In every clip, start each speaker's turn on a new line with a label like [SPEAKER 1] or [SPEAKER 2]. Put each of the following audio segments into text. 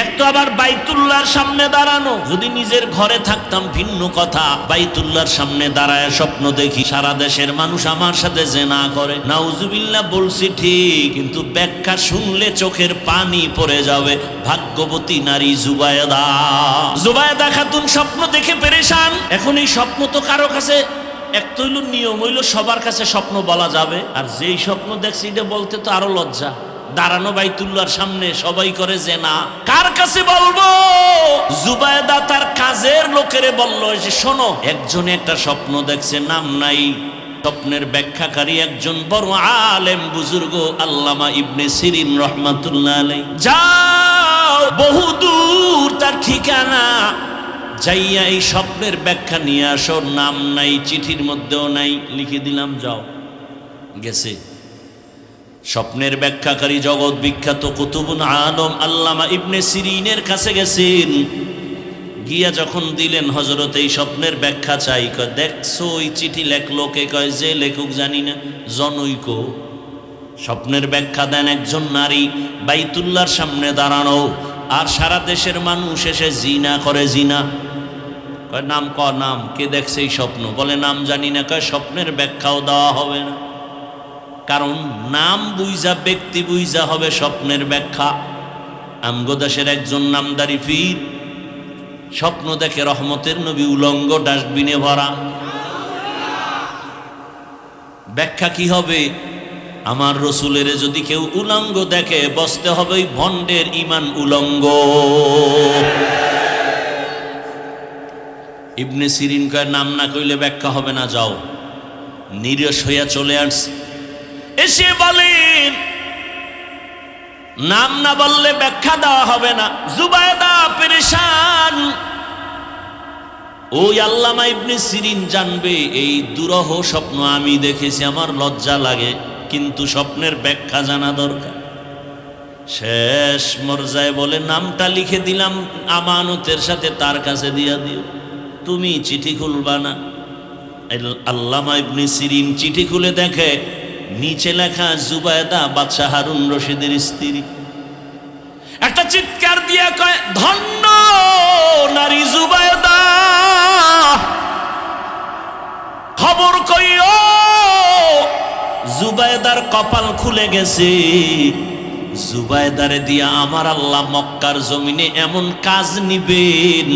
[SPEAKER 1] এক তো আবার বাইতুল্লাহর সামনে দাঁড়ানো। যদি নিজের ঘরে থাকতাম ভিন্ন কথা, বাইতুল্লাহর সামনে দাঁড়ায় স্বপ্ন দেখি সারা দেশের মানুষ আমার সাথে জিনা করে। নাউজুবিল্লাহ বলছি ঠিক, কিন্তু ব্যাখ্যা শুনলে চোখের পানি পড়ে যাবে। ভাগ্যবতী নারী জুবায়দা খাতুন স্বপ্ন দেখে পেরেশান। এখন এই স্বপ্ন তো কারো কাছে এক তো হইল নিয়ম হইল সবার কাছে স্বপ্ন বলা যাবে, আর যেই স্বপ্ন দেখছি এটা বলতে তো আরো লজ্জা। দাঁড়ানো বাইতুল্লাহর সামনে সবাই করে জিনা, কার কাছে বলবো? জুবায়দা তার কাজের লোকেরে বলল যে শোনো, একজনে একটা স্বপ্ন দেখছে, নাম নাই। স্বপ্নের ব্যাখ্যাকারী একজন বড় আলেম বুজুর্গ আল্লামা ইবনে সিরিন রহমাতুল্লাহ আলাইহি। যাও বহুদূর তার ঠিকানা, যাইয়া এই স্বপ্নের ব্যাখ্যা নিয়ে আসো। নাম নাই, চিঠির মধ্যেও নাই, লিখে দিলাম যাও। গেছে স্বপ্নের ব্যাখ্যাকারী জগৎ বিখ্যাত কুতুবুল আলম আল্লামা ইবনে সিরিনের কাছে গেছেন। গিয়া যখন দিলেন, হযরত এই স্বপ্নের ব্যাখ্যা চাই। কয় দেখছো ওই চিঠি লেখলো কে? কয় যে লেখক জানি না, জনৈক। স্বপ্নের ব্যাখ্যা দেন একজন নারী বাইতুল্লাহর সামনে দাঁড়ানো, আর সারা দেশের মানুষ এসে জিনা করে। জিনা কয় নাম, নাম কে দেখছে এই স্বপ্ন? বলে নাম জানি না। কয় স্বপ্নের ব্যাখ্যাও দেওয়া হবে না, কারণ নাম বুইজা ব্যক্তি বুইজা হবে স্বপ্নের ব্যাখ্যা। আমগো দেশের একজন নামদারি পীর স্বপ্ন দেখে রহমতের নবী উলঙ্গ, ডাস্টবিনে ভরা। ব্যাখ্যা কি হবে? আমার রসুলের যদি কেউ উলঙ্গ দেখে, বসতে হবে ভণ্ডের ইমান উলঙ্গ। ইবনে সিরিন কয় নাম না কইলে ব্যাখ্যা হবে না, যাও। নিরস হইয়া চলে আসছে। এসে বলেন নাম না বললে ব্যাখ্যা দেওয়া হবে না। জুবায়দা পেরেশান। ওই আল্লামা ইবনে সিরিন জানবে এই দুরহ স্বপ্ন আমি দেখেছি, আমার লজ্জা লাগে, কিন্তু স্বপ্নের ব্যাখ্যা জানা দরকার। শেষ মর্যায়ে বলে নামটা লিখে দিলাম আমানতের সাথে, তার কাছে দিয়া দিও, তুমি চিঠি খুলবা না। আল্লামা ইবনে সিরিন চিঠি খুলে দেখে নিচে লেখা জুবায়দা বাদশাহ হারুন রশিদের স্ত্রী। একটা চিৎকার দিয়া কয় ধন্য নারী জুবায়দা, খবর কইও জুবায়দার কপাল খুলে গেছে। জুবায়দারে দিয়া আমার আল্লাহ মক্কার জমিনে এমন কাজ নিবেন,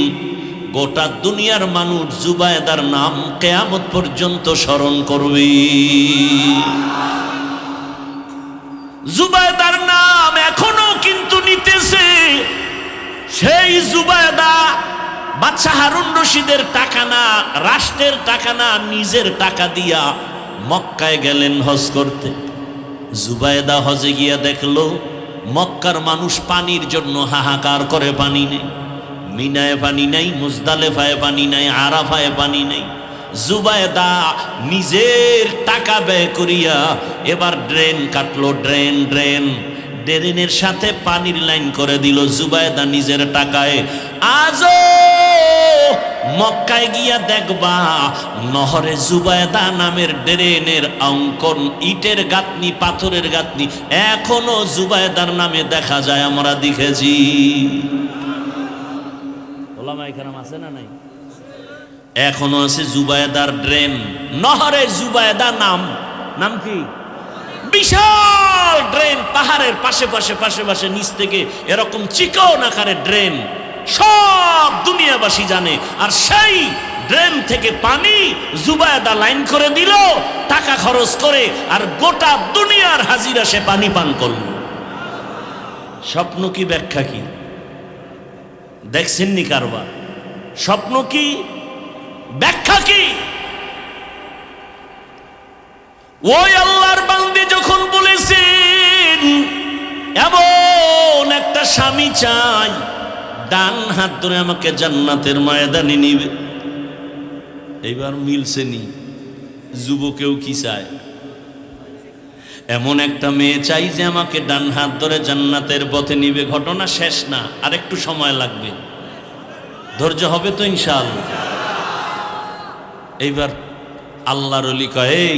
[SPEAKER 1] গোটা দুনিয়ার মানুষ জুবায়দার নাম কিয়ামত পর্যন্ত স্মরণ করবে। জুবায়দার নাম এখনো কিন্তু নিতেছে। সেই জুবায়দা বাদশাহ হারুন রশিদের টাকা না, রাষ্ট্রের টাকা না, নিজের টাকা দিয়া মক্কায় গেলেন হজ করতে। জুবায়দা হজে গিয়া দেখলো মক্কার মানুষ পানির জন্য হাহাকার করে, পানি নেই। মিনায় পানি নাই, মুজদালেফায় পানি নাই, আরাফায় পানি নেই। জুবায়দা নিজের টাকা ব্যয় করিয়া এবার ড্রেন কাটলো, ড্রেনের সাথে পানির লাইন করে দিল জুবায়দা নিজের টাকায়। আজও মক্কায় গিয়া দেখবা নহরে জুবায়দা নামের ড্রেনের অঙ্কন, ইটের গাঁথনি, পাথরের গাঁথনি এখনো জুবায়দার নামে দেখা যায়, আমরা দেখেছি। ওলামা ইকরাম আছে না নাই? এখনো আছে জুবায়দার ড্রেন, নহরে জুবায়দা নাম কি? বিশাল ড্রেন, পাহাড়ের পাশে পাশে নিচ থেকে এরকম চিকন আকারের ড্রেন, সব দুনিয়াবাসী জানে। আর সেই ড্রেন থেকে পানি জুবায়দা লাইন করে দিল টাকা খরচ করে, আর গোটা দুনিয়ার হাজিরা সে পানি পান করল। স্বপ্ন কি, ব্যাখ্যা কি? দেখছেননি কারবার? স্বপ্ন কি, ব্যাখ্যা কি? ওই আল্লাহর বান্দী যখন বলেছেন এমন একটা স্বামী চাই, ডান হাত ধরে আমাকে জান্নাতের ময়দানে নিবে, এইবার মিলছেনি। যুবকেও কি চায়? এমন একটা মেয়ে চাই যে আমাকে ডান হাত ধরে জান্নাতের পথে নিবে। ঘটনা শেষ না, আর একটু সময় লাগবে, ধৈর্য হবে তো ইনশাআল্লাহ। এইবার আল্লাহর ওলি কয় এই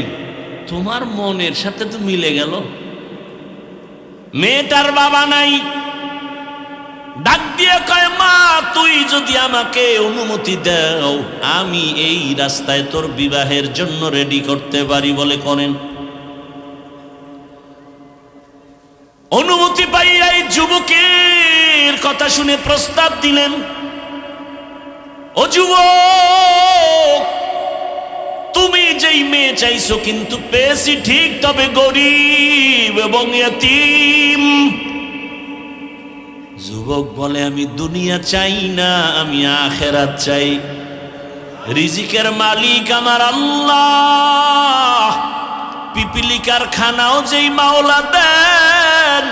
[SPEAKER 1] তোমার মনের সাথে তো মিলে গেল। মেয়েটার বাবা নাই, ডাক দিয়ে কয়, মা তুই যদি আমাকে অনুমতি দাও আমি এই রাস্তায় তোর বিবাহের জন্য রেডি করতে পারি। বলে করেন। অনুমতি পাইয়া এই যুবকের কথা শুনে প্রস্তাব দিলেন, ও যুবক, তুমি যেই মেয়ে চাইছো কিন্তু পেয়েছি ঠিক, তবে গরিব এবং ইয়তীম। যুবক বলে, আমি দুনিয়া চাই না, আমি আখিরাত চাই। রিজিকের মালিক আমার আল্লাহ। পিপিলিকার খানাও যেই মাওলা দেন,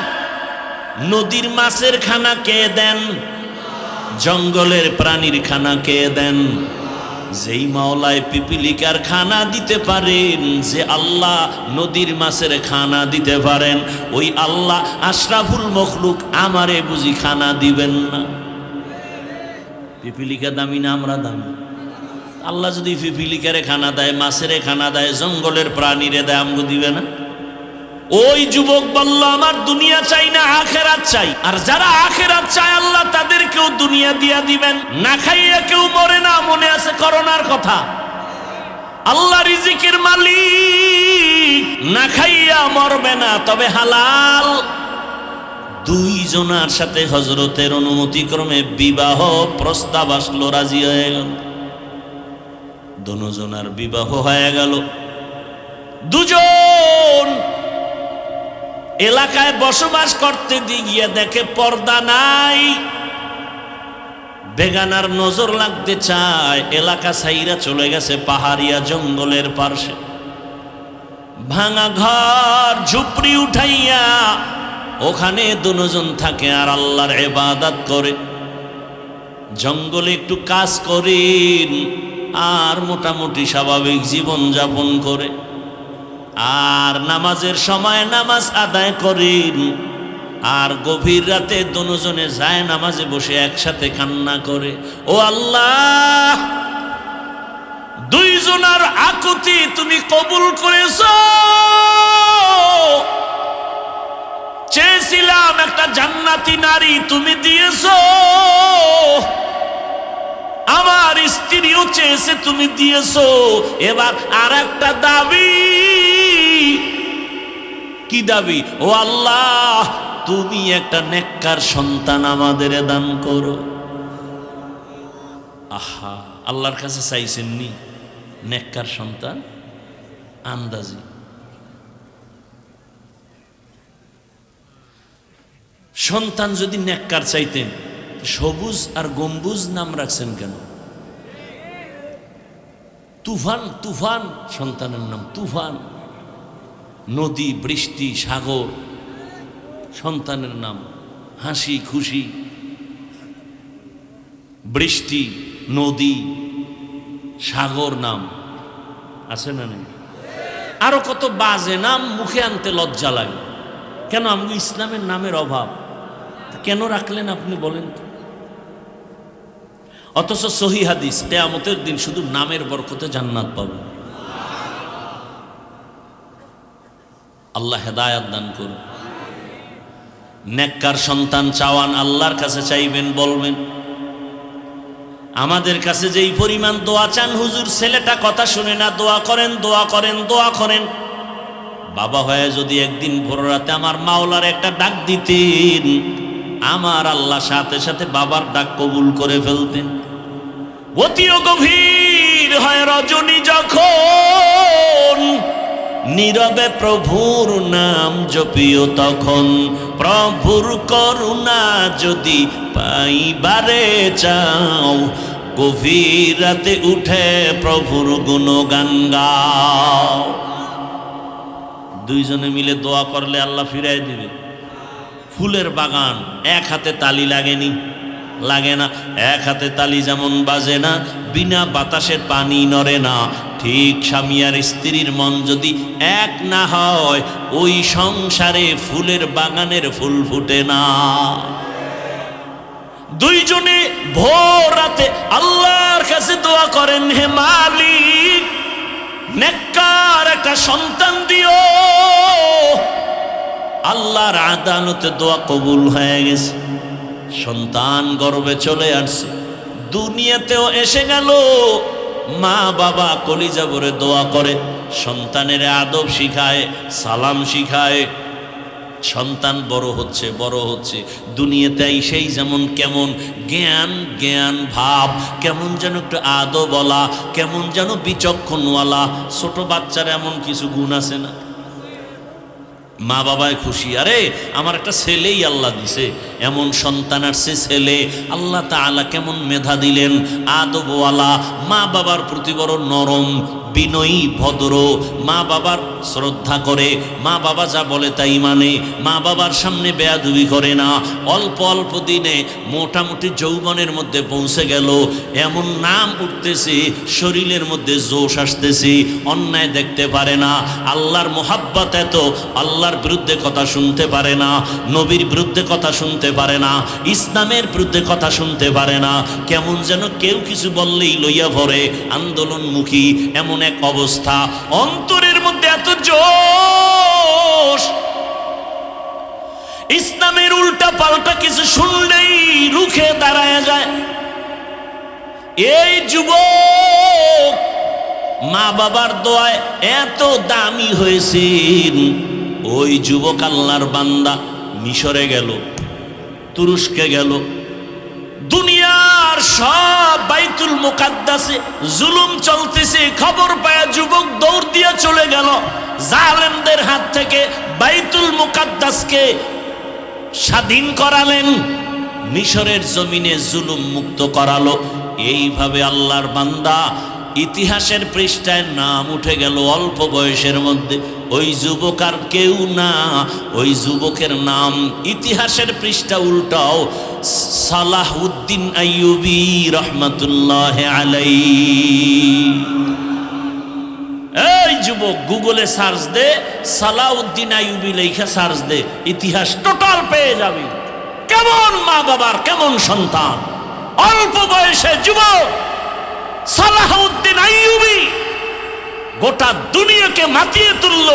[SPEAKER 1] নদীর মাছের খানা কে দেন, জঙ্গলের প্রাণীর খানা কে দেন? যেই মাওলায় পিপিলিকার খানা দিতে পারেন, যে আল্লাহ নদীর মাছের খানা দিতে পারেন, ওই আল্লাহ আশরাফুল মখলুক আমারে বুঝি খানা দিবেন না? পিপিলিকা দামি না আমরা দামি? আল্লাহ যদি পিপিলিকারে খানা দেয়, মাছেরে খানা দেয়, জঙ্গলের প্রাণীরে দেয়, আমগো দিবে না? ওই যুবক বলল, আমার দুনিয়া চাই না, আখিরাত চাই। আর যারা আখিরাত চায় আল্লাহ তাদেরকেও দুনিয়া দিয়া দিবেন। না খাইয়া কেউ মরে না, মনে আছে করোনার কথা। আল্লাহ রিজিকের মালিক, না খাইয়া মরবে না, তবে হালাল। দুইজনার সাথে হযরতের অনুমতি ক্রমে বিবাহ প্রস্তাব আসলো, রাজি হয়ে গেল। দুজনার বিবাহ হয়ে গেল। দুজন এলাকায় বসবাস করতে গিয়ে দেখে পর্দা নাই। বেগানার নজর লাগতে চায়, এলাকা ছাইরা চলে গেছে পাহাড়িয়া জঙ্গলের পাশে। ভাঙা ঘর ঝুপড়ি উঠাইয়া ওখানে দুজন থাকে আর আল্লাহর ইবাদত করে। জঙ্গলে একটু কাজ করেন আর মোটামুটি স্বাভাবিক জীবন যাপন করে, আর নামাজের সময় নামাজ আদায় করেন। আর গভীর রাতে দুজনে যায় নামাজে বসে একসাথে কান্না করে, ও আল্লাহ, দুইজনার আকুতি তুমি কবুল করেছো। চেয়েছিলাম একটা জান্নাতি নারী, তুমি দিয়েছো। আমার স্ত্রীও চেয়েছে, তুমি দিয়েছো। এবার আর একটা দাবি। কি দাবি? ও আল্লাহ, তুমি একটা নেককার সন্তান আমাদের দান করো। আহা, আল্লাহর কাছে চাইছেননি নেককার সন্তান? আন্দাজি সন্তান যদি নেককার চাইতেন, সবুজ আর গম্বুজ নাম রাখছেন কেন? তুফান, তুফান সন্তানের নাম তুফান। নদী, বৃষ্টি, সাগর সন্তানের নাম। হাসি খুশি, বৃষ্টি, নদী, সাগর নাম আছে না নেই? আরো কত বাজে নাম মুখে আনতে লজ্জা লাগে। কেন? আমি ইসলামের নামের অভাব। কেন রাখলেন আপনি বলেন তো? অথচ সহি হাদিস, কিয়ামতের দিন শুধু নামের বরকতে জান্নাত পাবে। আল্লাহ হেদায়েত দান করুন। নেককার সন্তান চাওয়ান, আল্লাহর কাছে চাইবেন, বলবেন আমাদের কাছে যেই পরিমাণ দোয়া চান, হুজুর ছেলেটা কথা শুনে না, দোয়া করেন, দোয়া করেন, দোয়া করেন। বাবা হয়ে যদি একদিন ভোর রাতে আমার মাওলার একটা ডাক দিতেন, আমার আল্লাহ সাথে সাথে বাবার ডাক কবুল করে ফেলতেন। অতিও গভীর হয় রজনী যখন, নীরবে প্রভুর নাম জপিও তখন। প্রভুর করুণা যদি পাইবারে চাও, গভীর রাতে উঠে প্রভুর গুণগান গাও। দুইজনে মিলে দোয়া করলে আল্লাহ ফিরাই দিবে। ফুলের বাগান, এক হাতে তালি লাগেনি? লাগে না। এক হাতে তালি যেমন বাজে না, বিনা বাতাসের পানি নড়ে না, ঠিক স্বামী আর স্ত্রীর মন যদি এক না হয়, ওই সংসারে ফুলের বাগানের ফুল ফুটে না। দুইজনে ভোর রাতে আল্লাহর কাছে দোয়া করেন, হে মালিক, নেককার একটা সন্তান দিও। আল্লাহর আদালতে দোয়া কবুল হয়ে গেছে। সন্তান গর্ভে চলে আসছে, দুনিয়াতেও এসে গেল। মা বাবা কলিজা ভরে দোয়া করে, সন্তানের আদব শিখায়, সালাম শিখায়। সন্তান বড় হচ্ছে বড় হচ্ছে, দুনিয়াতে সেই যেমন কেমন জ্ঞান জ্ঞান ভাব, কেমন যেন একটু আদবওয়ালা, কেমন যেন বিচক্ষণওয়ালা। ছোট বাচ্চার এমন কিছু গুণ আছে না? মা বাবায় খুশি, আরে আমার একটা ছেলেই আল্লাহ দিছে, এমন সন্তান আসছে ছেলে। আল্লাহ তাআলা কেমন মেধা দিলেন, আদবওয়ালা, মা বাবার প্রতি বড় নরম, বিনয়ী, ভদ্র, মা বাবার শ্রদ্ধা করে, মা বাবা যা বলে তাই মানে, মা বাবার সামনে বেয়াদবি করে না। অল্প অল্প দিনে মোটামুটি যৌবনের মধ্যে পৌঁছে গেল, এমন নাম উঠতেছে, শরীরের মধ্যে জোশ আসতেছে, অন্যায় দেখতে পারে না, আল্লাহর মোহাব্বত এত, আল্লাহর বিরুদ্ধে কথা শুনতে পারে না, নবীর বিরুদ্ধে কথা শুনতে পারে না, ইসলামের বিরুদ্ধে কথা শুনতে পারে না। কেমন যেন কেউ কিছু বললেই লইয়া ভরে, আন্দোলনমুখী এমন এক অবস্থা। অন্তরের মধ্যে এত জোশ, ইসলামের উল্টা পাল্টা কিছু শুনলেই রুখে দাঁড়ায় যায়। এই যুবক মা বাবার দোয়ায় এত দামি হয়েছেন। ওই যুবক আল্লাহর বান্দা মিশরে গেল, তুরস্কে গেল, দুনিয়ার সব বাইতুল মুকাদ্দাসে জুলুম চলতেছে, খবর পায় যুবক দৌড় দিয়ে চলে গেল, জালেমদের হাত থেকে বাইতুল মুকাদ্দাসকে স্বাধীন করালেন, মিশরের জমিনে জুলুম মুক্ত করালো। এইভাবে আল্লাহর বান্দা ইতিহাসের পৃষ্ঠায় নাম উঠে গেল অল্প বয়সের মধ্যে। ওই যুবক আর কেউ না, ওই যুবকের নাম ইতিহাসের পৃষ্ঠা উল্টাও সালাহউদ্দিন আইয়ুবী রহমাতুল্লাহ আলাইহি। এই যুবক গুগলে সার্চ দে, সালাহউদ্দিন আইয়ুবী লেখা সার্চ দে, ইতিহাস টোটাল পেয়ে যাবি। কেমন মা বাবার কেমন সন্তান, অল্প বয়সে যুবক সালাহউদ্দিন আইয়ুবী গোটা দুনিয়াকে মাতিয়ে তুলল।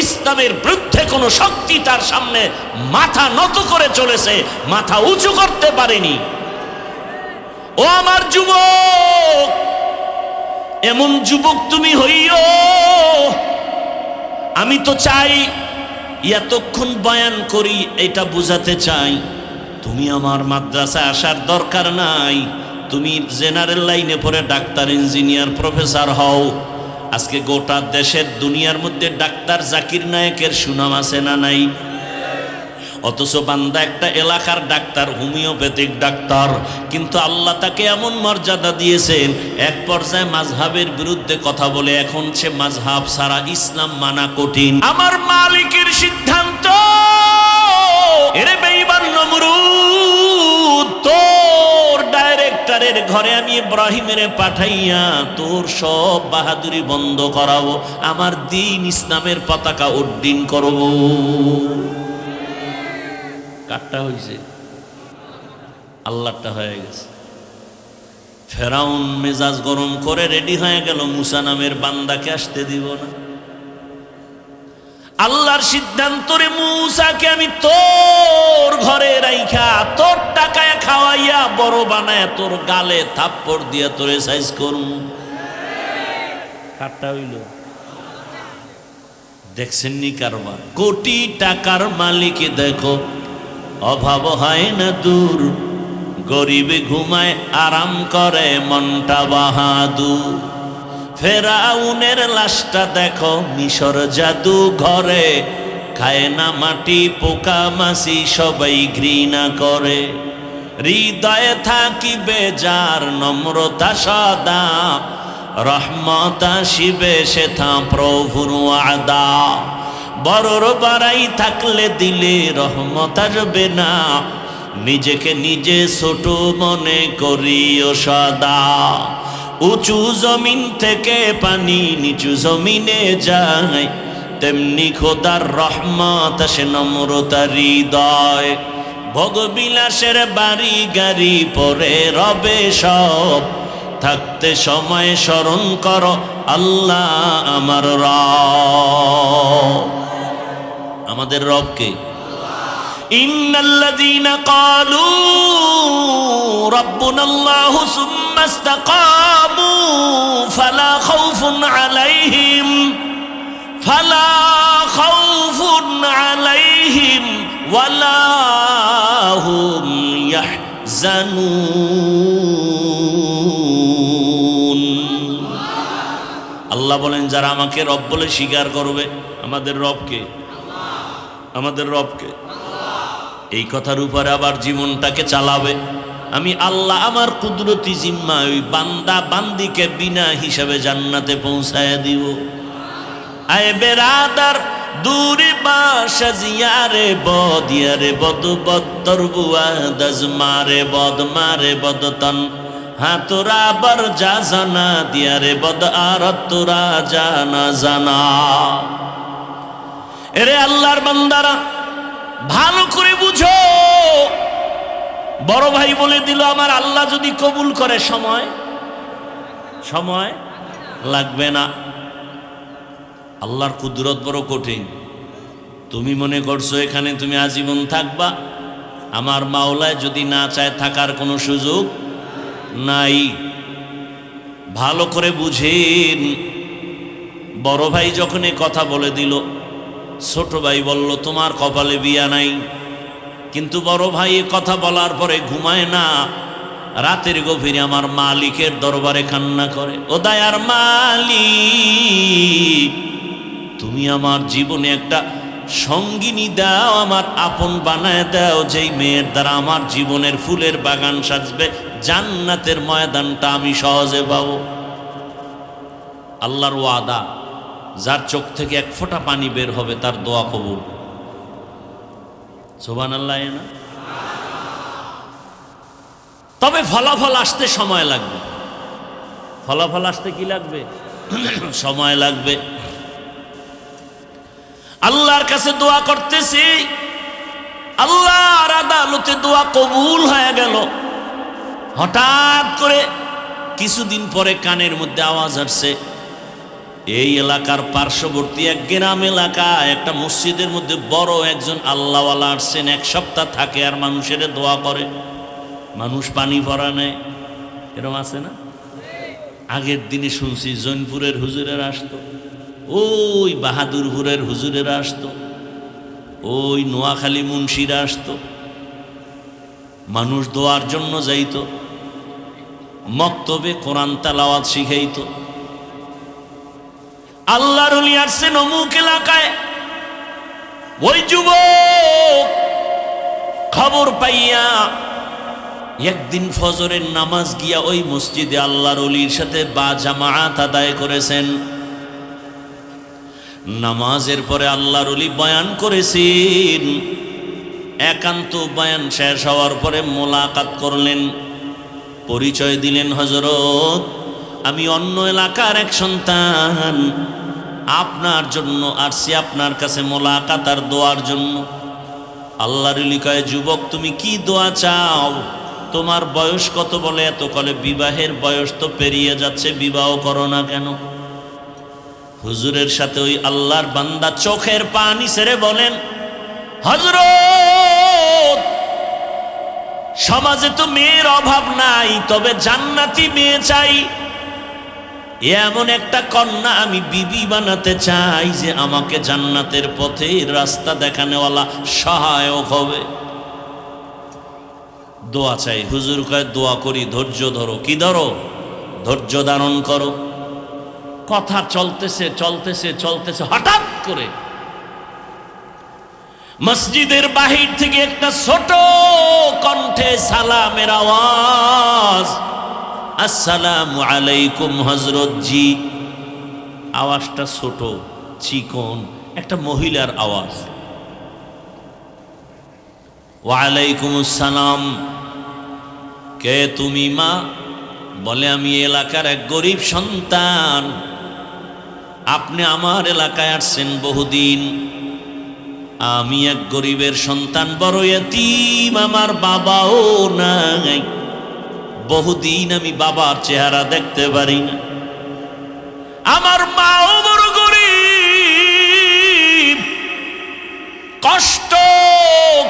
[SPEAKER 1] ইসলামের বিরুদ্ধে কোনো শক্তি তার সামনে মাথা নত করে চলেছে, মাথা উঁচু করতে পারেনি। ও আমার যুবক, এমন যুবক তুমি হইও। আমি তো চাই এতক্ষণ বয়ান করি, এটা বুঝাতে চাই তুমি আমার মাদ্রাসায় আসার দরকার নাই, তুমি জেনারেল লাইনে পড়ে ডাক্তার, ইঞ্জিনিয়ার, প্রফেসর হও। আজকে গোটা দেশের দুনিয়ার মধ্যে ডাক্তার জাকির নায়েকের সুনাম আছে না নাই? অথচ বান্দা একটা এলাকার ডাক্তার, হোমিওপ্যাথিক ডাক্তার, কিন্তু আল্লাহ তাকে এমন মর্যাদা দিয়েছেন, এক পর্যায়ে মাযহাবের বিরুদ্ধে কথা বলে এখন সে মাযহাব ছাড়া ইসলাম মানা কঠিন। আমার মালিকের সিদ্ধান্ত, এরে বেঈমান নমরুদ, তোর ডাইরেক্টরের ঘরে আমি ইব্রাহিমের পাঠাইয়া তোর সব বাহাদুরি বন্ধ করাবো, আমার দ্বীন ইসলামের পতাকা উড্ডীন করব। কাটটা হয়েছে, আল্লাহটা হয়ে গেছে। ফেরাউন মেজাজ গরম করে রেডি হয়ে গেল, মুসা নামের বান্দাকে আসতে দিব না। আল্লাহর সিদ্ধান্ত রে, মুসাকে আমি তোর ঘরে রাইখা তোর টাকায় খাওয়াইয়া বড় বানায় তোর গালে থাপ্পড় দিয়া তোরে সাইজ করব। কাটটা হইল, দেখছেন নি কারবার? কোটি টাকার মালিক দেখো, অভাব হয় না দূর, গরিবে ঘুমায় আরাম করে মনটা বাহাদুর। ফেরাউনের লাশটা দেখো মিশর জাদু ঘরে, খায় না মাটি পোকা মাছি সবাই ঘৃণা করে। হৃদয়ে থাকিবে যার নম্রতা সদা, রহমত আসিবে সেথা প্রভুর ওয়াদা। বড়র বাড়াই থাকলে দিলে রহমত আসবে না, নিজেকে নিজে ছোট মনে করিও সদা। উঁচু জমিন থেকে পানি নিচু জমিনে যায়, তেমনি খোদার রহমত আসে নম্রতার হৃদয়। ভোগবিলাসের বাড়ি গাড়ি পরে রবে সব, থাকতে সময় স্মরণ করো আল্লাহ আমার রব। আমাদের রবকে ইন্নাল্লাযীনা ক্বালু রাব্বুনাল্লাহু সুম্মা ইসতাকামু ফালা খাউফুন আলাইহিম ওয়ালা হুম ইয়াহজানুন। আল্লাহ বলেন যারা আমাকে রব বলে স্বীকার করবে, আমাদের রবকে, আমাদের রবকে, এই কথার উপরে আবার জীবনটাকে চালাবে, আমি আল্লাহ আমার কুদরতি জিম্মা ওই বান্দা বান্দিকে বিনা হিসাবে জান্নাতে পৌঁছায় দিব। আয় বেরাদার দূরে বাসা জিয়ারে বদ ইয়ারে বদ বদর বুয়া দজ মারে বদ তন হ্যাঁ তোরা বার যা জানা দিয়ারে বদ আর তোরা জানা জানা। এরে আল্লাহর বান্দারা ভালো করে বুঝো, বড় ভাই বলে দিল আমার আল্লাহ যদি কবুল করে সময় লাগবে না। আল্লাহর কুদরত বড় কঠিন। তুমি মনে করছো এখানে তুমি আজীবন থাকবা, আমার মাওলায় যদি না চায় থাকার কোনো সুযোগ নাই। ভালো করে বুঝেন। বড় ভাই যখন এই কথা বলে দিল, ছোট ভাই বলল তোমার কপালে বিয়া নাই। কিন্তু বড় ভাই এ কথা বলার পরে ঘুমায় না, রাতের গভীরে আমার মালিকের দরবারে কান্না করে, ও দয়ার মালিক তুমি আমার জীবনে একটা সঙ্গিনী দাও, আমার আপন বানায় দাও, যেই মেয়ের দ্বারা আমার জীবনের ফুলের বাগান সাজবে, জান্নাতের ময়দানটা আমি সহজে পাবো। আল্লাহর ওয়াদা, যার চোখ থেকে এক ফোঁটা পানি বের হবে তার দোয়া কবুল। সুবহানাল্লাহ না? তবে ফলাফল আসতে সময় লাগবে। ফলাফল আসতে কি লাগবে? সময় লাগবে। আল্লাহর কাছে দোয়া করতেছি, আল্লাহর আদালতে দোয়া কবুল হয়ে গেল। হঠাৎ করে কিছুদিন পরে কানের মধ্যে আওয়াজ আসছে, এই এলাকার পার্শ্ববর্তী এক গ্রাম এলাকা একটা মসজিদের মধ্যে বড় একজন আল্লাহওয়ালা আসছেন, এক সপ্তাহ থাকে আর মানুষের দোয়া করে, মানুষ পানি ভরা নেয়। এরকম আছে না? আগের দিনে শুনছি জৈনপুরের হুজুরেরা আসতো, ওই বাহাদুরপুরের হুজুরেরা আসতো, ওই নোয়াখালী মুন্সিরা আসতো, মানুষ দোয়ার জন্য যাইতো, মক্তবে কোরআন তেলাওয়াত শিখাইতো। আল্লাহর ওলি আসছেন অমুক এলাকায়। ওই যুবক খবর পাইয়া একদিন ফজরের নামাজ গিয়া ওই মসজিদে আল্লাহর ওলির সাথে বা জামাআত আদায় করেছেন। নামাজের পরে আল্লাহর ওলি বয়ান করেছেন। একান্ত বয়ান শেষ হওয়ার পরে মোলাকাত করলেন, পরিচয় দিলেন, হযরত আমি অন্য এলাকার এক সন্তান, আপনার জন্য আসছি, আপনার কাছে মোলাকাত আর দোয়ার জন্য। আল্লাহর ওলি কয়, যুবক তুমি কি দোয়া চাও? তোমার বয়স কত? বলে এত। কলে বিবাহের বয়স তো পেরিয়ে যাচ্ছে, বিবাহ করো না কেন? হুজুরের সাথে ওই আল্লাহর বান্দা চোখের পানি ছেড়ে বলেন, হযরত সমাজে তো মেয়ের অভাব নাই, তবে জান্নাতি মেয়ে চাই। এমন একটা কন্যা আমি বিবি বানাতে চাই যে আমাকে জান্নাতের পথে রাস্তা দেখানোওয়ালা সহায়ক হবে। দোয়া চাই। হুজুর কয়, দোয়া করি, ধৈর্য ধরো। কি ধরো? ধৈর্য ধারণ করো। কথা চলতেছে চলতেছে চলতেছে, হঠাৎ করে মসজিদের বাহির থেকে একটা ছোট কণ্ঠে সালামের আওয়াজ, আসসালামু আলাইকুম হযরত জি। আওয়াজটা ছোট, চিকন, একটা মহিলার আওয়াজ। ওয়ালাইকুম আসসালাম। কে তুমি মা? বলে আমি এলাকার এক গরিব সন্তান, আপনি আমার এলাকায় আসছেন বহুদিন। আমি এক গরিবের সন্তান, বড় এতিম, আমার বাবাও নাই, বহুদিন আমি বাবার চেহারা দেখতে পারি না। আমার মাও বড় গরিব, কষ্ট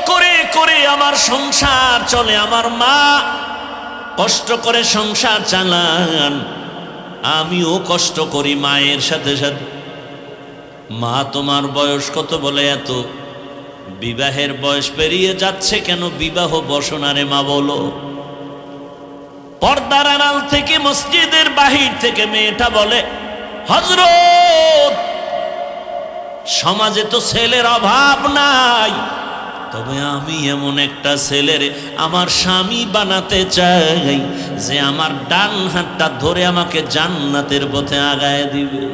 [SPEAKER 1] করে করে আমার সংসার চলে, আমার মা কষ্ট করে সংসার চালান, আমিও কষ্ট করি মায়ের সাথে সাথে। মা তোমার বয়স কত? বলে এত। বিবাহের বয়স পেরিয়ে যাচ্ছে কেন? বিবাহ বসনারে মা বলো। পর্দার আড়াল থেকে মসজিদের বাহির থেকে মেয়েটা বলে, হযরত সমাজে তো ছেলের অভাব নাই, তবে আমি এমন একটা ছেলের আমার স্বামী বানাতে চাই যে আমার ডান হাতটা ধরে আমাকে জান্নাতের পথে আগায় দিবে।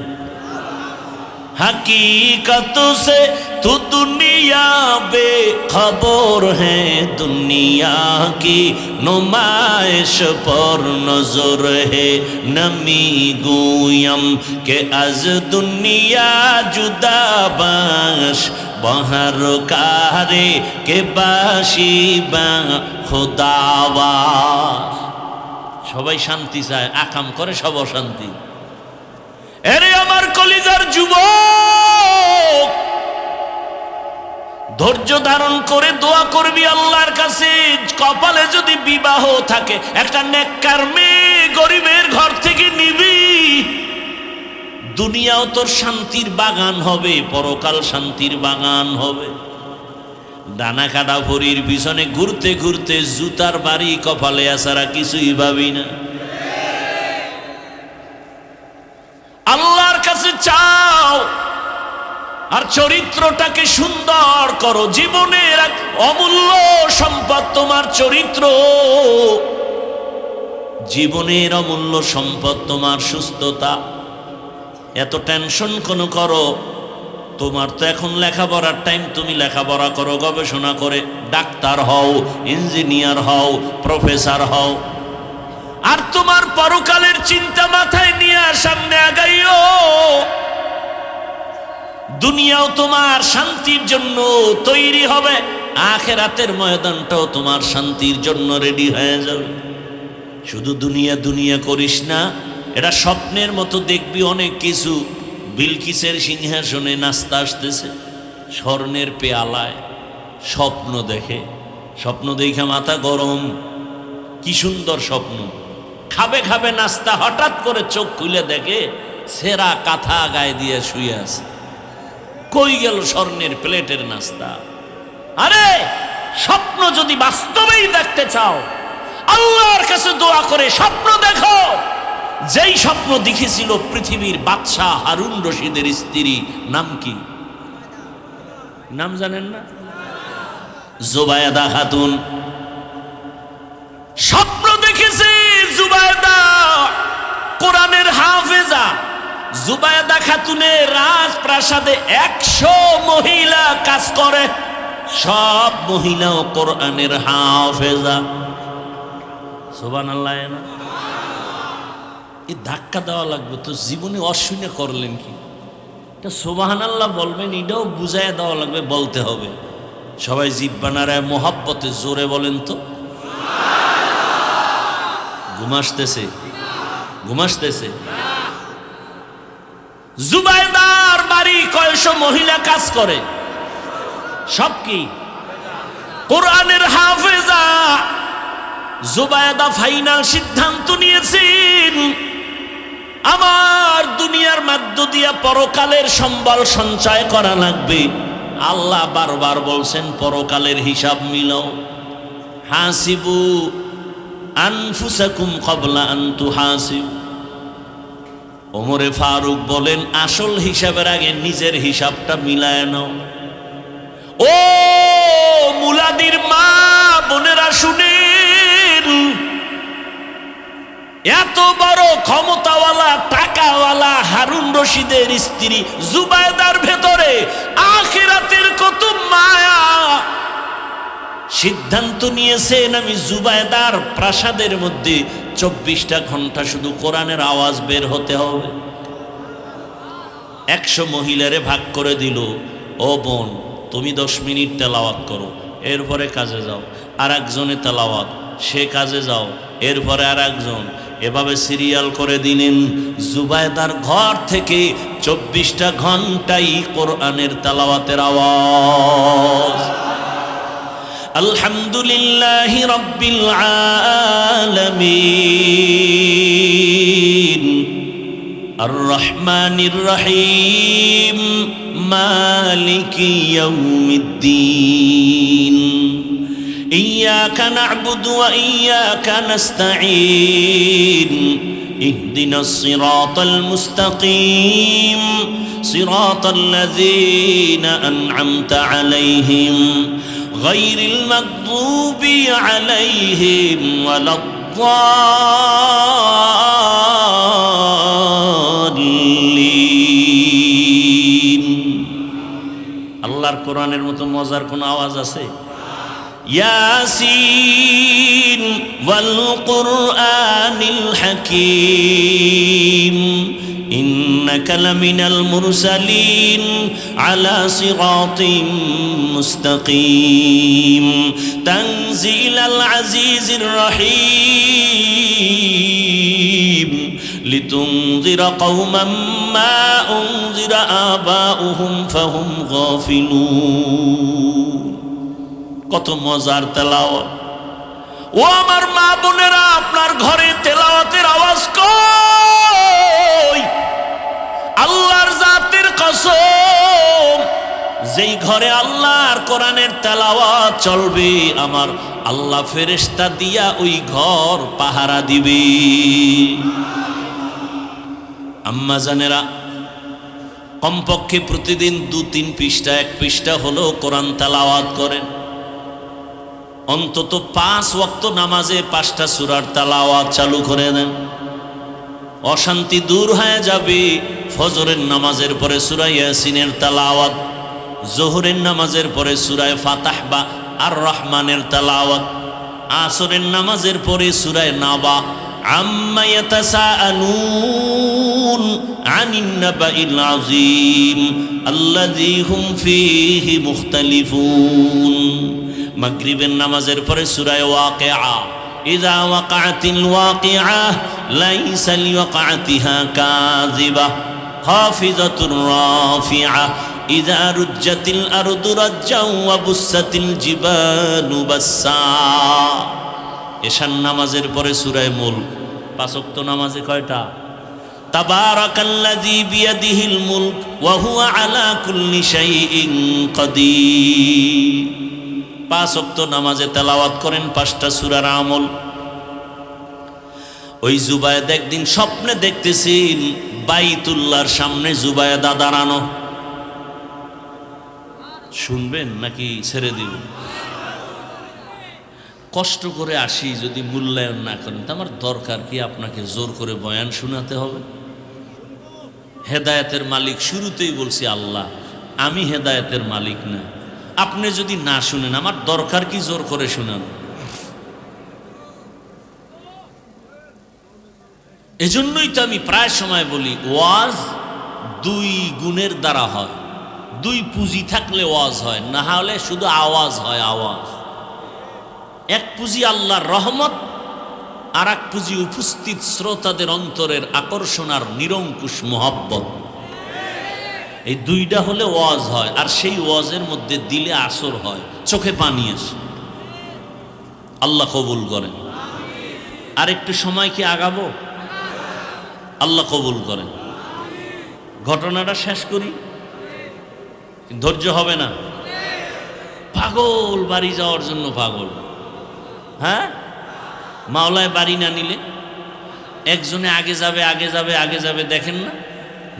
[SPEAKER 1] हकीकत से तू दुनिया बेखबर है, दुनिया की नुमाइश पर नजर है, नमी गुयम के अज दुनिया जुदा बाश बहर कारे के बाशी बा खुदावा। সবাই শান্তি চায়, আকাম করে সব অশান্তি। এরে আমার কলিজার যুবক, ধৈর্য ধারণ করে দোয়া করবি আল্লাহর কাছে। কপালে যদি বিবাহ থাকে, একটা নেককার মেয়ে গরিবের ঘর থেকে নিবি, দুনিয়াও তোর শান্তির বাগান হবে, পরকাল শান্তির বাগান হবে। ডানা কাটা ভরির পিছনে ঘুরতে ঘুরতে জুতার বাড়ি কপালে আসারা কিছুই ভাবি না। আল্লাহর কাছে চাও আর চরিত্রটাকে সুন্দর করো। জীবনের এক অমূল্য সম্পদ তোমার চরিত্র, জীবনের অমূল্য সম্পদ তোমার সুস্থতা। এত টেনশন কোন করো? তোমার তো এখন লেখাপড়ার টাইম, তুমি লেখাপড়া করো, গবেষণা করে ডাক্তার হও, ইঞ্জিনিয়ার হও, প্রফেসর হও। আর তোমার পরকালের চিন্তা মাথায় নিয়ে সামনে আগাইও। দুনিয়াও তোমার শান্তির জন্য তৈরি হবে, আখিরাতের ময়দানটাও তোমার শান্তির জন্য রেডি হয়ে যাবে। শুধু দুনিয়া দুনিয়া করিস না, এটা স্বপ্নের মতো দেখবি অনেক কিছু। বিলকিসের সিংহাসনে নাস্তা আসতেছে, স্বর্ণের পেয়ালায় স্বপ্ন দেখে, স্বপ্ন দেখে মাথা গরম, কি সুন্দর স্বপ্ন। খাবে খাবে নাস্তা, হঠাৎ করে চোখ খুলে দেখে সেরা কাঁথা গায়ে দিয়ে শুয়ে আছে। কই গেল স্বর্ণের প্লেটের নাস্তা? আরে স্বপ্ন যদি বাস্তবেই দেখতে চাও, আল্লাহর কাছে দোয়া করে স্বপ্ন দেখো। যেই স্বপ্ন দেখেছিল পৃথিবীর বাদশাহ হারুন রশিদের স্ত্রী, নাম কি? নাম জানেন না? জুবায়দা খাতুন। স্বপ্ন দেখেছে জুবায়দা কোরআনের হাফেজা। জুবায়দা খাতুনের রাজপ্রাসাদে 100 মহিলা কাজ করে, সব মহিলাও কোরআনের হাফেজা। সুবহানাল্লাহ। না এই ধাক্কা দেওয়া লাগবে তো, জীবনে অশুনে করলেন কি? এটা সুবহানাল্লাহ বলবেন, এটাও বুঝায় দেওয়া লাগবে, বলতে হবে। সবাই জিহ্বা নাড়ায় মোহাব্বতে জোরে বলেন তো। ঘুমাসতেছে, ঘুমাসতেছে। জুবায়দার বাড়ি কয়শো মহিলা কাজ করে, সব কি কোরআনের হাফেজা। জুবায়দা ফাইনাল সিদ্ধান্ত নিয়েছেন, আমার দুনিয়ার মধ্য দিয়া পরকালের সম্বল সঞ্চয় করা লাগবে। আল্লাহ বারবার বলছেন পরকালের হিসাব মিলাও। হাসিবু আনফুসাকুম ক্বাবলা আন তুহাসিবু। ওমরে ফারুক বলেন, আসল হিসাবের আগে নিজের হিসাবটা মিলায় নাও। ও মুলাদির মা বোনেরা শুনেন, এত বড় ক্ষমতাওয়ালা টাকাওয়ালা হারুন রশিদের স্ত্রী জুবায়দার ভেতরে আখিরাতের কত মায়া। সিদ্ধান্ত নিয়েছেন, আমি জুবায়দার প্রাসাদের মধ্যে 24টা ঘন্টা শুধু কোরআনের আওয়াজ বের হতে হবে। 100 মহিলারে ভাগ করে দিল, ও বোন তুমি 10 মিনিট তেলাওয়াত করো, এরপরে কাজে যাও। আর একজনে তেলাওয়াত, সে কাজে যাও, এরপরে আর একজন। এভাবে সিরিয়াল করে দিলেন। জুবায়দার ঘর থেকে 24টা ঘন্টাই কোরআনের তেলাওয়াতের আওয়াজ। আলহামদুলিল্লাহি রাব্বিল আলামিন আর রহমানির রহিম মালিকি ইয়াউমিদ্দিন ইয়্যাকা না'বুদু ওয়া ইয়্যাকা নাস্তাঈন ইহদিনাস সিরাতাল মুস্তাকিম সিরাতাল লাযীনা আন'আমতা আলাইহিম গায়রিল মাগদুবি আলাইহিম ওয়ালাদ-দাল্লিন। আল্লাহর কোরআনের মতো মজার কোন আওয়াজ আছে? ইয়াসিন ওয়াল কুরআনিল হাকীম ইন্নাকা লামিনাল মুরসালিন আলা সিরাতিম মুস্তাকিম তানজিলাল আজিজির রহিম লিতুনযিরা কওমান মা উনযিরা আবাউহুম ফাহুম গাফিলুন। কত মজার তেলাওয়াত! ও আমার মা বোনেরা, আপনার ঘরে তেলাওয়াতের আওয়াজ কই? আল্লাহর জাতের কসম, যেই ঘরে আল্লাহর কোরআনের তেলাওয়াত চলবে, আমার আল্লাহ ফেরেশতা দিয়া ওই ঘর পাহারা দিবে। আম্মা জানেরা, কমপক্ষে প্রতিদিন 2-3 পৃষ্ঠা, 1 পৃষ্ঠা হলেও কোরআন তেলাওয়াত করেন। অন্তত 5 ওয়াক্ত নামাজে 5টা সূরার তেলাওয়াত চালু করে দেন। অশান্তি দূর হয়ে যাবে। ফজরের নামাজের পরে সূরা ইয়াসিনের তেলাওয়াত, যোহরের নামাজের পরে সূরা ফাতাহ বা আর রহমানের তেলাওয়াত, আসরের নামাজের পরে সূরা নাবা, আম্মা ইয়াতাসাআলুন আনিন নাবাইল আযীম আল্লাযী হুম ফীহি মুখতালিফুন। মাগরিবের নামাজের পরে সূরা ওয়াকিআ, ইযা ওয়াকাআতিল ওয়াকিআ লাইসা লিওয়াকাতিহা কাযিবা খাফিযাতুর রাফিআ ইযা রুজ্জাতিল আরদু রাজ্জাও ওয়া বুসাতিল জিবালু বাসসা। এশার নামাজের পরে সূরা মুলক। 5 ওয়াক্ত নামাজে কয়টা? তাবারাকাল্লাযী বিয়াদিহিল মুলক ওয়া হুয়া আলা কুল্লি শাইইন কাদির। 5 ওয়াক্ত নামাজে তেলাওয়াত করেন 5টা সূরার আমল। ওই জুবায়েদা একদিন স্বপ্নে দেখতেছেন বাইতুল্লাহর সামনে জুবায়েদা দাঁড়ানো। শুনবেন নাকি ছেড়ে দিব? কষ্ট করে আসি, যদি মূল্যায়ন না করেন তো আমার দরকার কি আপনাকে জোর করে বয়ান শোনাতে হবে? হেদায়েতের মালিক শুরুতেই বলছি আল্লাহ, আমি হেদায়েতের মালিক না। আপনি যদি না শুনেন আমার দরকার কি জোর করে শোনান? এজন্যই তো আমি প্রায় সময় বলি, ওয়াজ 2 গুণের দ্বারা হয়। 2 পুঁজি থাকলে ওয়াজ হয়, না হলে শুধু আওয়াজ হয়, আওয়াজ। 1 পুঁজি আল্লাহর রহমত, আর 1 পুঁজি উপস্থিত শ্রোতাদের অন্তরের আকর্ষণ আর নিরঙ্কুশ মোহাব্বত। এই 2টা হলে ওয়াজ হয়, আর সেই ওয়াজের মধ্যে দিলে আসর হয়, চোখে পানি আসে। আল্লাহ কবুল করেন। আর একটু সময় কি আগাবো? আল্লাহ কবুল করেন। ঘটনাটা শেষ করি, ধৈর্য হবে না। পাগল বাড়ি যাওয়ার জন্য পাগল। হ্যাঁ, মাওলায় বাড়ি না নিলে একজনে আগে যাবে আগে যাবে আগে যাবে, দেখেন না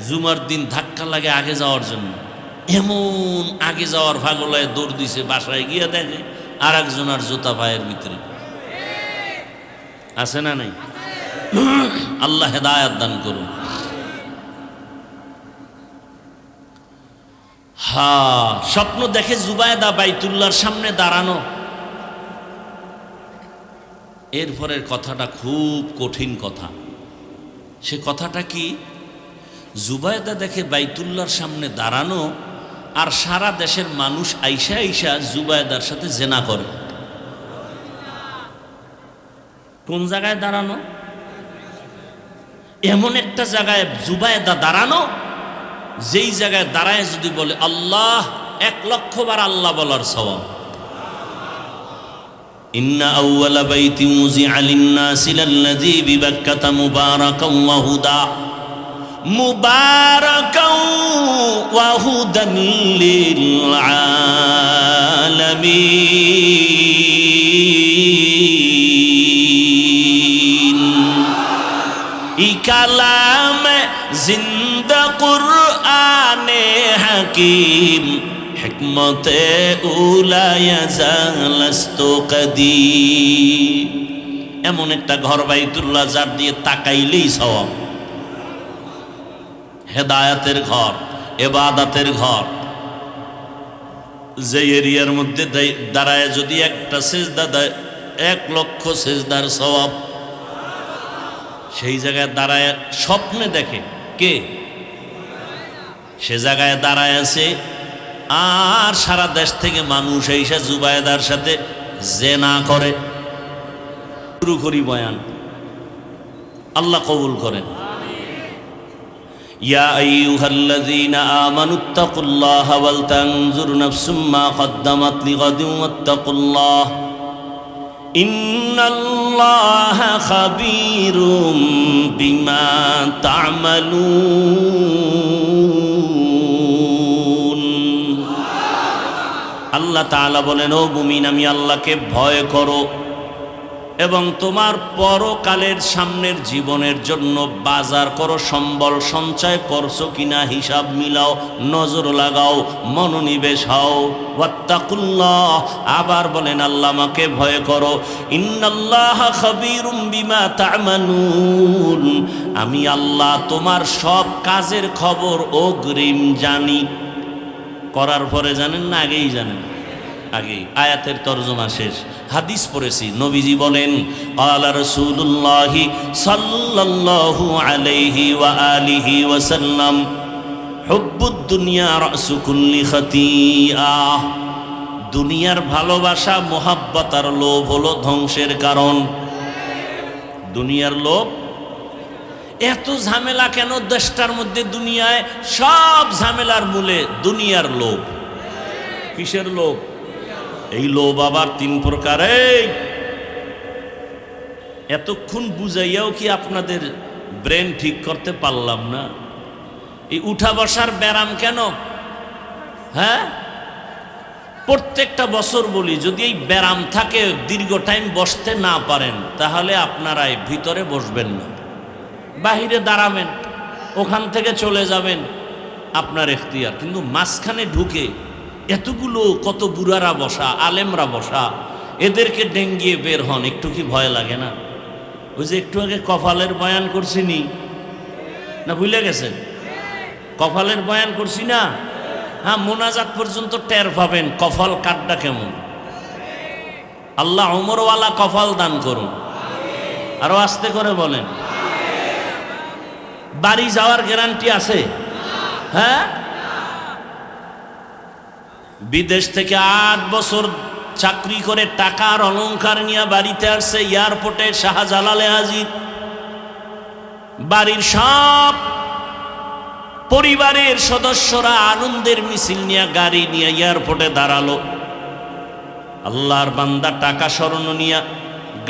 [SPEAKER 1] জুমার দিন ধাক্কা লাগে আগে যাওয়ার জন্য। এমন আগে যাওয়ার পাগলায় দৌড় দিছে, বাসায় গিয়ে দেখে আর একজন আর জুতা পায়ের ভিতরে। আছে না নাই? আল্লাহ হেদায়েত দান করুন। স্বপ্ন দেখে জুবায়েদা বাইতুল্লাহর সামনে দাঁড়ানো। এরপরের কথাটা খুব কঠিন কথা। সে কথাটা কি? জুবায়েদা দেখে বাইতুল্লাহর সামনে দাঁড়ানো, আর সারা দেশের মানুষ আইসা আইসা জুবায়েদার সাথে জেনা করে। কোন জায়গায় দাঁড়ানো? এমন একটা জায়গায় জুবায়েদা দাঁড়ানো, যেই জায়গায় দাঁড়ায় যদি বলে আল্লাহ, 1,00,000 বার আল্লাহ বলার সওয়াব। ইন্না আউওয়ালা বাইতি মুযিআ লিন-নাসি লাল্লাযী বিবাক্কাতা মুবারাকান ওয়া হুদা মুবারাকান ওয়া হুদান লিল আলামিন। ই কালাম জিন্দা কুরআনে হাকিম হিকমতে উলায়া জালাস্তু কদীম। এমন একটা ঘর বাইতুল্লাহ যার দিয়ে তাকাইলেই সওয়াব। হেদায়েতের ঘর, ইবাদতের ঘর। যে এরিয়ার মধ্যে দাঁড়ায় যদি একটা সিজদা দেয় 1,00,000 সিজদার সওয়াব। সেই জায়গায় দাঁড়ায় স্বপ্নে দেখে কে? সে জায়গায় দাঁড়ায় আছে আর সারা দেশ থেকে মানুষ এসে জুবায়েদার সাথে জেনা করে। শুরু করি বয়ান, আল্লাহ কবুল করেন। ইয়া আইয়ুহাল্লাযীনা আমানুত্তাকুল্লাহা ওয়াল তানজুর নাফসুম মা কদ্দামাত লিগাদিন ওয়াত্তাকুল্লাহ ইন্নাল্লাহা খাবীরুম বিমা তা'মালুন। আল্লাহ তাআলা বলেন, ও মুমিন, আমি আল্লাহকে ভয় করো এবং তোমার পরকালের সামনের জীবনের জন্য বাজার করো, সম্বল সঞ্চয় করছো কিনা হিসাব মিলাও, নজর লাগাও, মনোনিবেশ হও। ওয়াত্তাকুল্লাহ, আবার বলেন আল্লাহ আমাকে ভয় করো। ইন্নাল্লাহা খাবীরুম বিমা তা'মালুন, আমি আল্লাহ তোমার সব কাজের খবর অগ্রিম জানি। করার পরে জানেন না আগেই জানেন? আগে আয়াতের তরজমা শেষ, হাদিস পড়েছি। নবীজি বলেন, ক্বালা রাসূলুল্লাহ সাল্লাল্লাহু আলাইহি ওয়া আলিহি ওয়াসাল্লাম, হুব্বুদ দুনিয়া রাসু কুল্লি খাতিআহ। দুনিয়ার ভালোবাসা, মোহাব্বত আর লোভ হলো ধ্বংসের কারণ। দুনিয়ার লোভ। এত ঝামেলা কেন দেশটার মধ্যে? দুনিয়ায় সব ঝামেলার মূলে দুনিয়ার লোভ। কিসের লোভ? এই লোভ আবার 3 প্রকারের। এতক্ষণ বুঝাইয়াও কি আপনাদের ব্রেন ঠিক করতে পারলাম না? এই উঠা বসার ব্যারাম কেন? হ্যাঁ, প্রত্যেকটা বছর বলি, যদি এই ব্যারাম থাকে, দীর্ঘ টাইম বসতে না পারেন, তাহলে আপনারাই ভিতরে বসবেন না, বাহিরে দাঁড়াবেন, ওখান থেকে চলে যাবেন, আপনার এখতিয়ার। কিন্তু মাঝখানে ঢুকে এতগুলো কত বুড়ারা বসা, আলেমরা বসা, এদেরকে ডেঙ্গিয়ে বের হন, একটু কি ভয় লাগে না? ওই যে একটু আগে কপালের বয়ান করছিনি না, ভুলে গেছেন? কপালের বয়ান করছি না? হ্যাঁ, মোনাজাত পর্যন্ত টের পাবেন কপাল কাটটা কেমন। আল্লাহ ওমরওয়ালা কপাল দান করুন। আরো আস্তে করে বলেন। বাড়ি যাওয়ার গ্যারান্টি আছে? হ্যাঁ, বিদেশ থেকে 8 বছর চাকরি করে টাকার অলংকার নিয়ে বাড়িতে আসছে, এয়ারপোর্টে শাহজালালে হাজির। বাড়ির সব পরিবারের সদস্যরা আনন্দের মিছিল নিয়ে গাড়ি নিয়ে এয়ারপোর্টে দাঁড়ালো। আল্লাহর বান্দা টাকা স্মরণ নিয়ে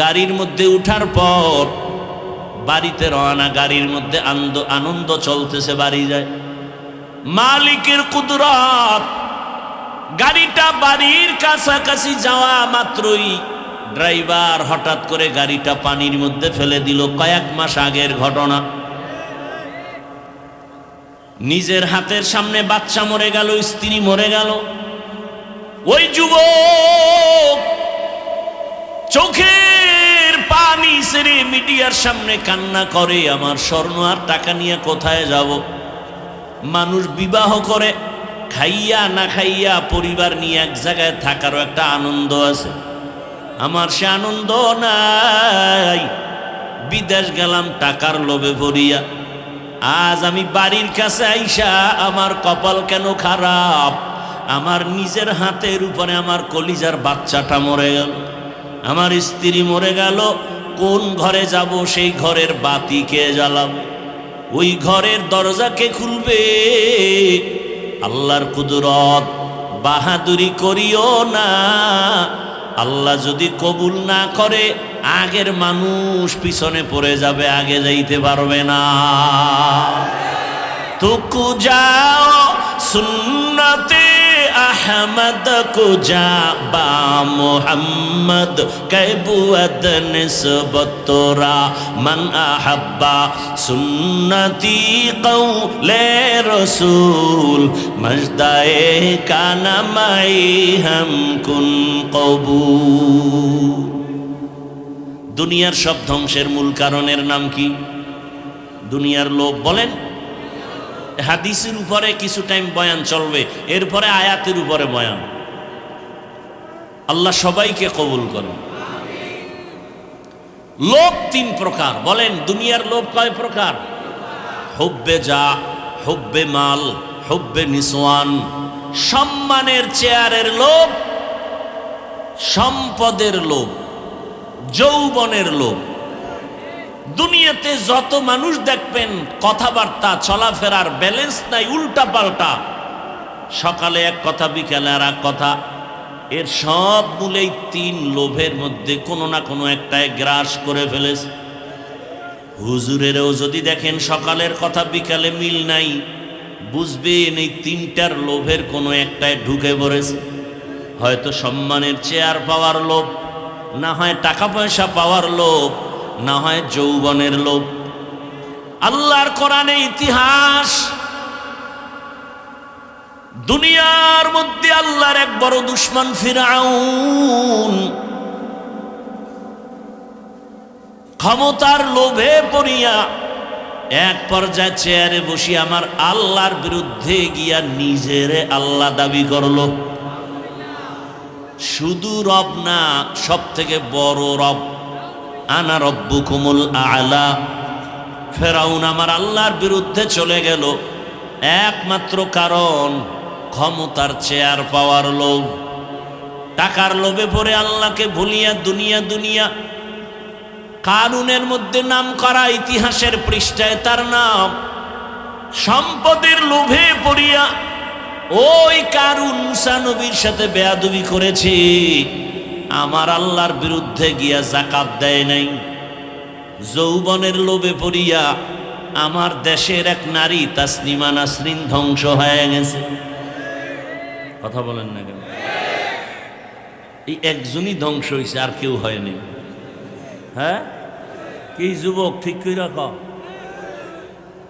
[SPEAKER 1] গাড়ির মধ্যে উঠার পর বাড়িতে রওনা। গাড়ির মধ্যে আনন্দ চলতেছে, বাড়ি যায়। মালিকের কুদরত, গাড়িটা বাড়ির কাছাকাছি যাওয়া মাত্রই ড্রাইভার হঠাৎ করে গাড়িটা পানির মধ্যে ফেলে দিল। কয়েক মাস আগের ঘটনা। নিজের হাতের সামনে বাচ্চা মরে গেল, স্ত্রী মরে গেল। ওই যুবক চোখের পানি ছেড়ে মিডিয়ার সামনে কান্না করে, আমার স্বর্ণ আর টাকা নিয়ে কোথায় যাব? মানুষ বিবাহ করে, খাইয়া না খাইয়া পরিবার নিয়ে এক জায়গায় থাকারও একটা আনন্দ আছে। আমার সে আনন্দ নাই। বিদেশ গেলাম টাকার লোভে পড়িয়া। আজ আমি বাড়ির কাছে আইসা আমার কপাল কেন খারাপ? আমার নিজের হাতের উপরে আমার কলিজার বাচ্চাটা মরে গেল, আমার স্ত্রী মরে গেল। কোন ঘরে যাব? সেই ঘরের বাতি কে জ্বালাবে? ওই ঘরের দরজা কে খুলবে? আল্লাহর কুদরত। বাহাদুরি করিও না, আল্লাহ যদি কবুল না করে আগের মানুষ পিছনে পড়ে যাবে, আগে যাইতে পারবে না। তুকু যাও সুন্নতে আহমদ কুজা বা মোহাম্মদ কৈবুয়ত নিসবত তোরা মান আহাব্বা সুন্নতি কৌলে রসুল মজদায়ে কানামাই হাম কুন কবুল। দুনিয়ার সব ধ্বংসের মূল কারণের নাম কি? দুনিয়ার লোভ। বলেন, হাদিসের উপরে কিছু টাইম বয়ান চলবে, এরপরে আয়াতের উপরে বয়ান। আল্লাহ সবাইকে কবুল করেন। লোভ তিন প্রকার। বলেন, দুনিয়ার লোভ কয় প্রকার? হুব্বে যা, হুব্বে মাল, হুব্বে নিসওয়ান। সম্মানের চেয়ারের লোভ, সম্পদের লোভ, যৌবনের লোভ। দুনিয়াতে যত মানুষ দেখবেন কথাবার্তা চলাফেরার ব্যালেন্স নাই, উল্টা পাল্টা, সকালে এক কথা বিকালে আর এক কথা। এর সব মূলেই তিন লোভের মধ্যে কোনো না কোনো একটাই গ্রাস করে ফেলেছে। হুজুরেরও যদি দেখেন সকালের কথা বিকালে মিল নাই, বুঝবেন এই তিনটার লোভের কোনো একটাই ঢুকে পড়েছে। হয়তো সম্মানের চেয়ার পাওয়ার লোভ, না হয় টাকা পয়সা পাওয়ার লোভ, না হয় যৌবনের লোভ। আল্লাহর কোরআনে ইতিহাস, দুনিয়ার মধ্যে আল্লাহর এক বড় দুশমন ফিরআউন ক্ষমতার লোভে পড়িয়া এক পর্যায়ে চেয়ারে বসিয়া আমার আল্লাহর বিরুদ্ধে গিয়া নিজেরে আল্লাহ দাবি করলো। শুধু রব না, সব থেকে বড় রব, আনা রব্বুকুমুল আ'লা। ফেরাউন আমার আল্লাহর বিরুদ্ধে চলে গেল একমাত্র কারণ ক্ষমতার চেয়ার পাওয়ার লোভ। টাকার লোভে পড়ে আল্লাহকে ভুলিয়া দুনিয়া দুনিয়া। কারুনের মধ্যে নাম করা, ইতিহাসের পৃষ্ঠায় তার নাম। সম্পদের লোভে পড়িয়া ওই কারুন মুসা নবীর সাথে বেয়াদবি করেছে, আমার আল্লাহর বিরুদ্ধে গিয়া যাকাত দেয় নাই। যৌবনের লোভে পড়িয়া আমার দেশের এক নারী তাসনিমা নাসরিন ধ্বংস হয়ে গেছে। কথা বলেন না কেন? এই একজনই ধ্বংস হয়েছে, আর কেউ হয়নি। হ্যাঁ, কি যুবক ঠিক করে রাখ,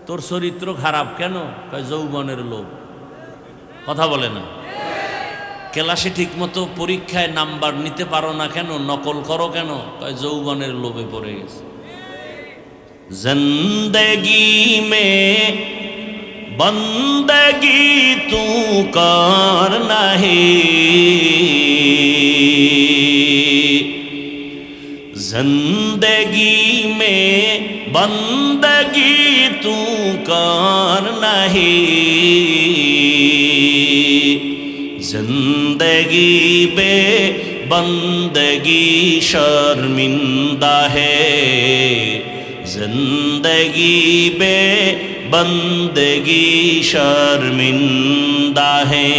[SPEAKER 1] তোর চরিত্র খারাপ কেন? যৌবনের লোভ। কথা বলে না। ক্লাসে ঠিক মতো পরীক্ষায় নাম্বার নিতে পারো না কেন? নকল করো কেন? যৌবনের লোভে পড়ে গেছে। জিন্দেগি মে বন্দগি তু করনা হে, जिंदगी में बंदगी तू करना है, जिंदगी बे बंदगी शर्मिंदा है, जिंदगी बे बंदगी शर्मिंदा है।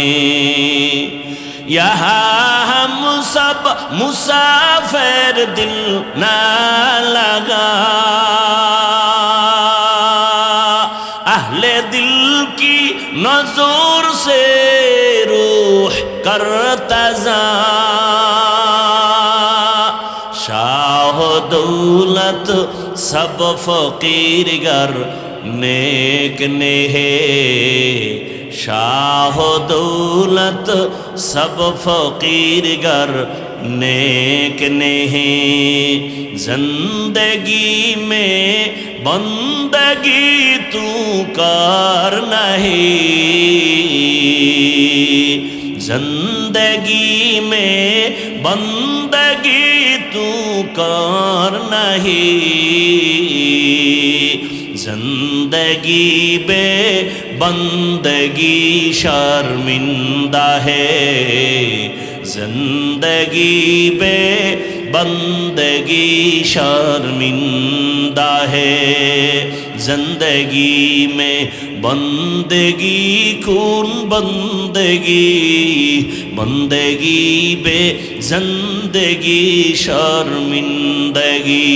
[SPEAKER 1] यहाँ हम सब मुसाफिर दिल ना लगा, अहले दिल की नजर से रूह करता जा, शाह दौलत सब फकीर गर नेक ने है, शाह दौलत सब फकीर गर नेक ने है, जिंदगी में बंदगी तू करना है, जिंदगी में बंदगी तू करना है, जिंदगी बे बंदगी शर्मिंदा है, जिंदगी बे बंदगी शर्मिंदा है, जिंदगी में বন্দেগি কুন বন্দেগি, বন্দেগি বে জিন্দেগি শর্মিন্দগি।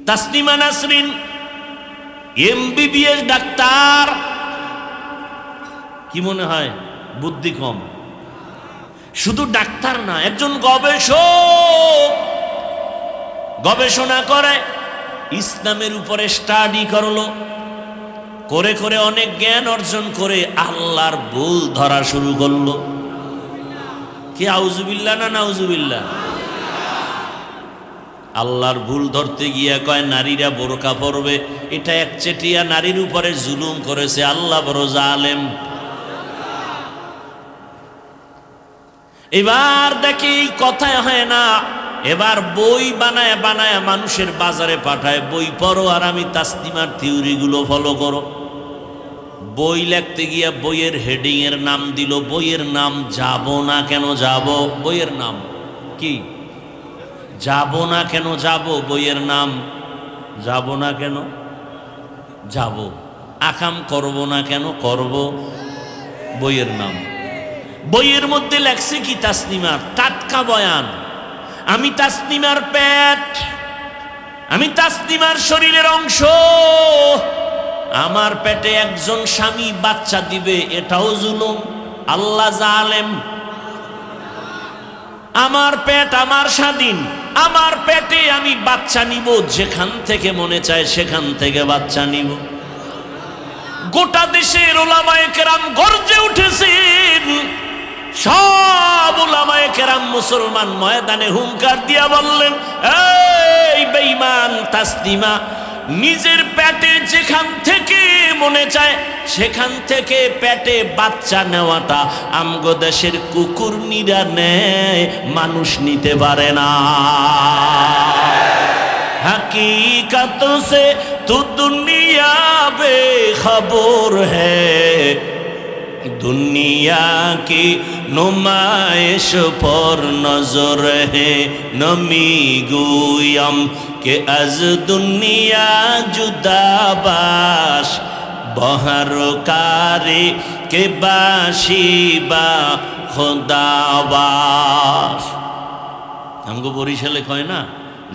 [SPEAKER 1] Tasnima Nasrin MBBS doctor. কি মনে হয় বুদ্ধি কম? শুধু ডাক্তার না, একজন গবেষক, গবেষণা করে ইসলামের উপরে স্টাডি করলো, করে করে অনেক জ্ঞান অর্জন করে আল্লাহর ভুল ধরা শুরু করলো। কি আউজুবিল্লাহ না নাউজুবিল্লাহ? আল্লাহর ভুল ধরতে গিয়া কয় নারীরা বোরকা পরবে, এটা একচেটিয়া নারীর উপরে জুলুম করেছে, আল্লাহ বড় জালেম। এবার দেখি কথায় হয় না, এবার বই বানায় বানায় মানুষের বাজারে পাঠায়, বই পড়ো আর আমি তাসনিমার থিওরিগুলো ফলো করো। বই লিখতে গিয়া বইয়ের হেডিং এর নাম দিল, বইয়ের নাম যাব না কেন যাব। বইয়ের নাম কি? যাব না কেন যাব। বইয়ের নাম যাব না কেন যাব। আকাম করব না কেন করব। বইয়ের নাম। বইয়ের মধ্যে লেখছে কি? তাসনিমার টাটকা বয়ান। আমি তাসনিমার পেট, আমি তাসনিমার শরীরের অংশ, আমার পেটে একজন স্বামী বাচ্চা দিবে, এটাও জুলুম, আল্লাহ জালেম। আমার পেট আমার স্বাধীন, আমার পেটে আমি বাচ্চা নিব, যেখান থেকে মনে চায় সেখান থেকে বাচ্চা নিব। গোটা দেশের উলামায়ে কেরাম গর্জে উঠেছেন, সব উলামায়ে কেরাম মুসলমান ময়দানে হুঙ্কার দিয়া বললেন, এই বেঈমান তাসনিমা, নিজের পেটে যেখান থেকে মনে চায় সেখান থেকে পেটে বাচ্চা নেওয়াটা আমগো দেশের কুকুরনিরা নেয়, মানুষ নিতে পারে না। हकीकत से तू दुनिया बेखबर है, दुनिया की नुमाइश पर नजर है, नमी गुयम के अज दुनिया जुदाबाश, बहरकारी के बाशिबा खुदाबाश। हमको বরিশালে কয় না,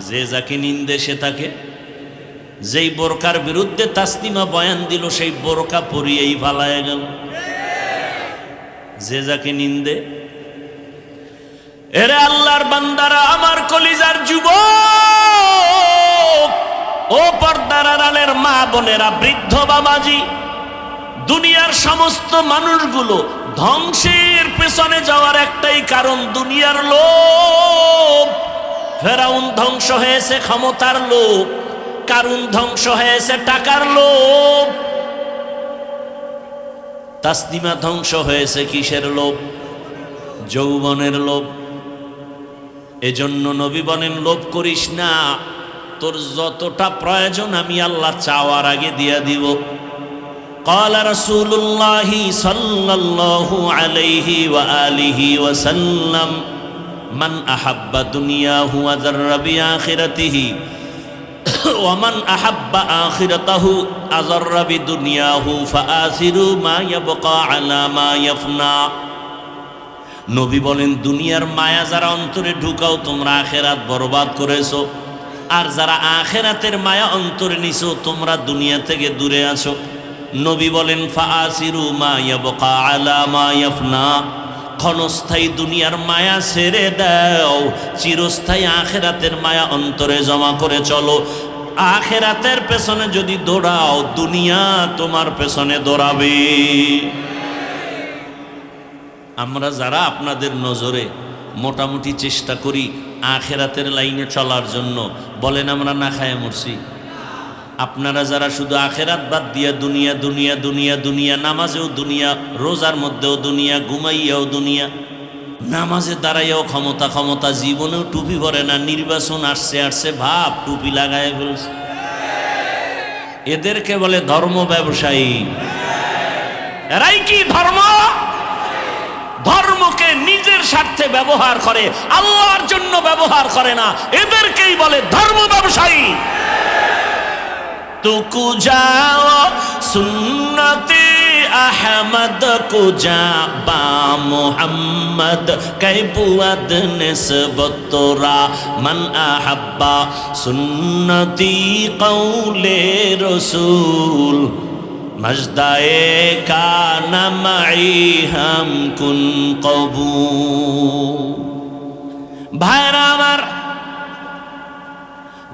[SPEAKER 1] যে যাকে নিন্দে সে তাকে। যেই বোরকার বিরুদ্ধে তাসনিমা বয়ান দিল সেই বোরকা পরিয়েই ফালায় গেল। যে যাকে নিন্দে। এরে আল্লাহর বান্দারা, আমার কলিজার যুবক, ও পর্দার আড়ালের মা বোনেরা, বৃদ্ধ বাবাজি, দুনিয়ার সমস্ত মানুষগুলো ধ্বংসের পেছনে যাওয়ার একটাই কারণ, দুনিয়ার লোভ। ফেরাউন ধ্বংস হয়েছে ক্ষমতার লোভ, কারুন ধ্বংস হয়েছে টাকার লোভ, তাসনিমা ধ্বংস হয়েছে কিসের লোভ? যৌবনের লোভ। এজন্য নবী বলেন, লোভ করিস না, তোর যতটা প্রয়োজন আমি আল্লাহ চাওয়ার আগে দিয়া দিব। قال رسول الله صلى الله عليه وآله وسلم من أحب دنياه وذر بآخرته ومن أحب آخرته أذر بدنياه فآثروا ما يبقى على ما يفنى। নবী বলেন, দুনিয়ার মায়া যারা অন্তরে ঢুকাও তোমরা আখেরাত বরবাদ করেছো, আর যারা আখেরাতের মায়া অন্তরে নিছো তোমরা দুনিয়া থেকে দূরে আছো। নবী বলেন, ফাআসিরু মা ইয়াবকা আলা মা ইয়াফনা, ক্ষণস্থায়ী দুনিয়ার মায়া ছেড়ে দাও, চিরস্থায়ী আখেরাতের মায়া অন্তরে জমা করে চলো। আখেরাতের পেছনে যদি দৌড়াও, দুনিয়া তোমার পেছনে দৌড়াবে। আমরা যারা আপনাদের নজরে মোটামুটি চেষ্টা করি আখেরাতের লাইনে চলার জন্য, বলেন আমরা না খায় মরছি? আপনারা যারা শুধু আখেরাত বাদ দিয়া দুনিয়া দুনিয়া দুনিয়া দুনিয়া, নামাজেও দুনিয়া, রোজার মধ্যেও দুনিয়া, ঘুমাইয়াও দুনিয়া, নামাজে দাঁড়াইয়াও ক্ষমতা ক্ষমতা, জীবনেও টুপি পরে না, নির্বাচন আসছে আসছে ভাব টুপি লাগায় ফেলছে, এদেরকে বলে ধর্ম ব্যবসায়ী। এরাই কি ধর্ম? ধর্মকে নিজের স্বার্থে ব্যবহার করে, আল্লাহর জন্য ব্যবহার করে না, এদেরকেই বলে ধর্ম ব্যবসায়ী। तू कुजाओ सुन्नते अहमद कुजा बा मोहम्मद कैबुअद निस्बत तोरा मन अहब्बा सुन्नती कौले रसूल मजदाए का नमई हम कुन कबू। भाईरा आमार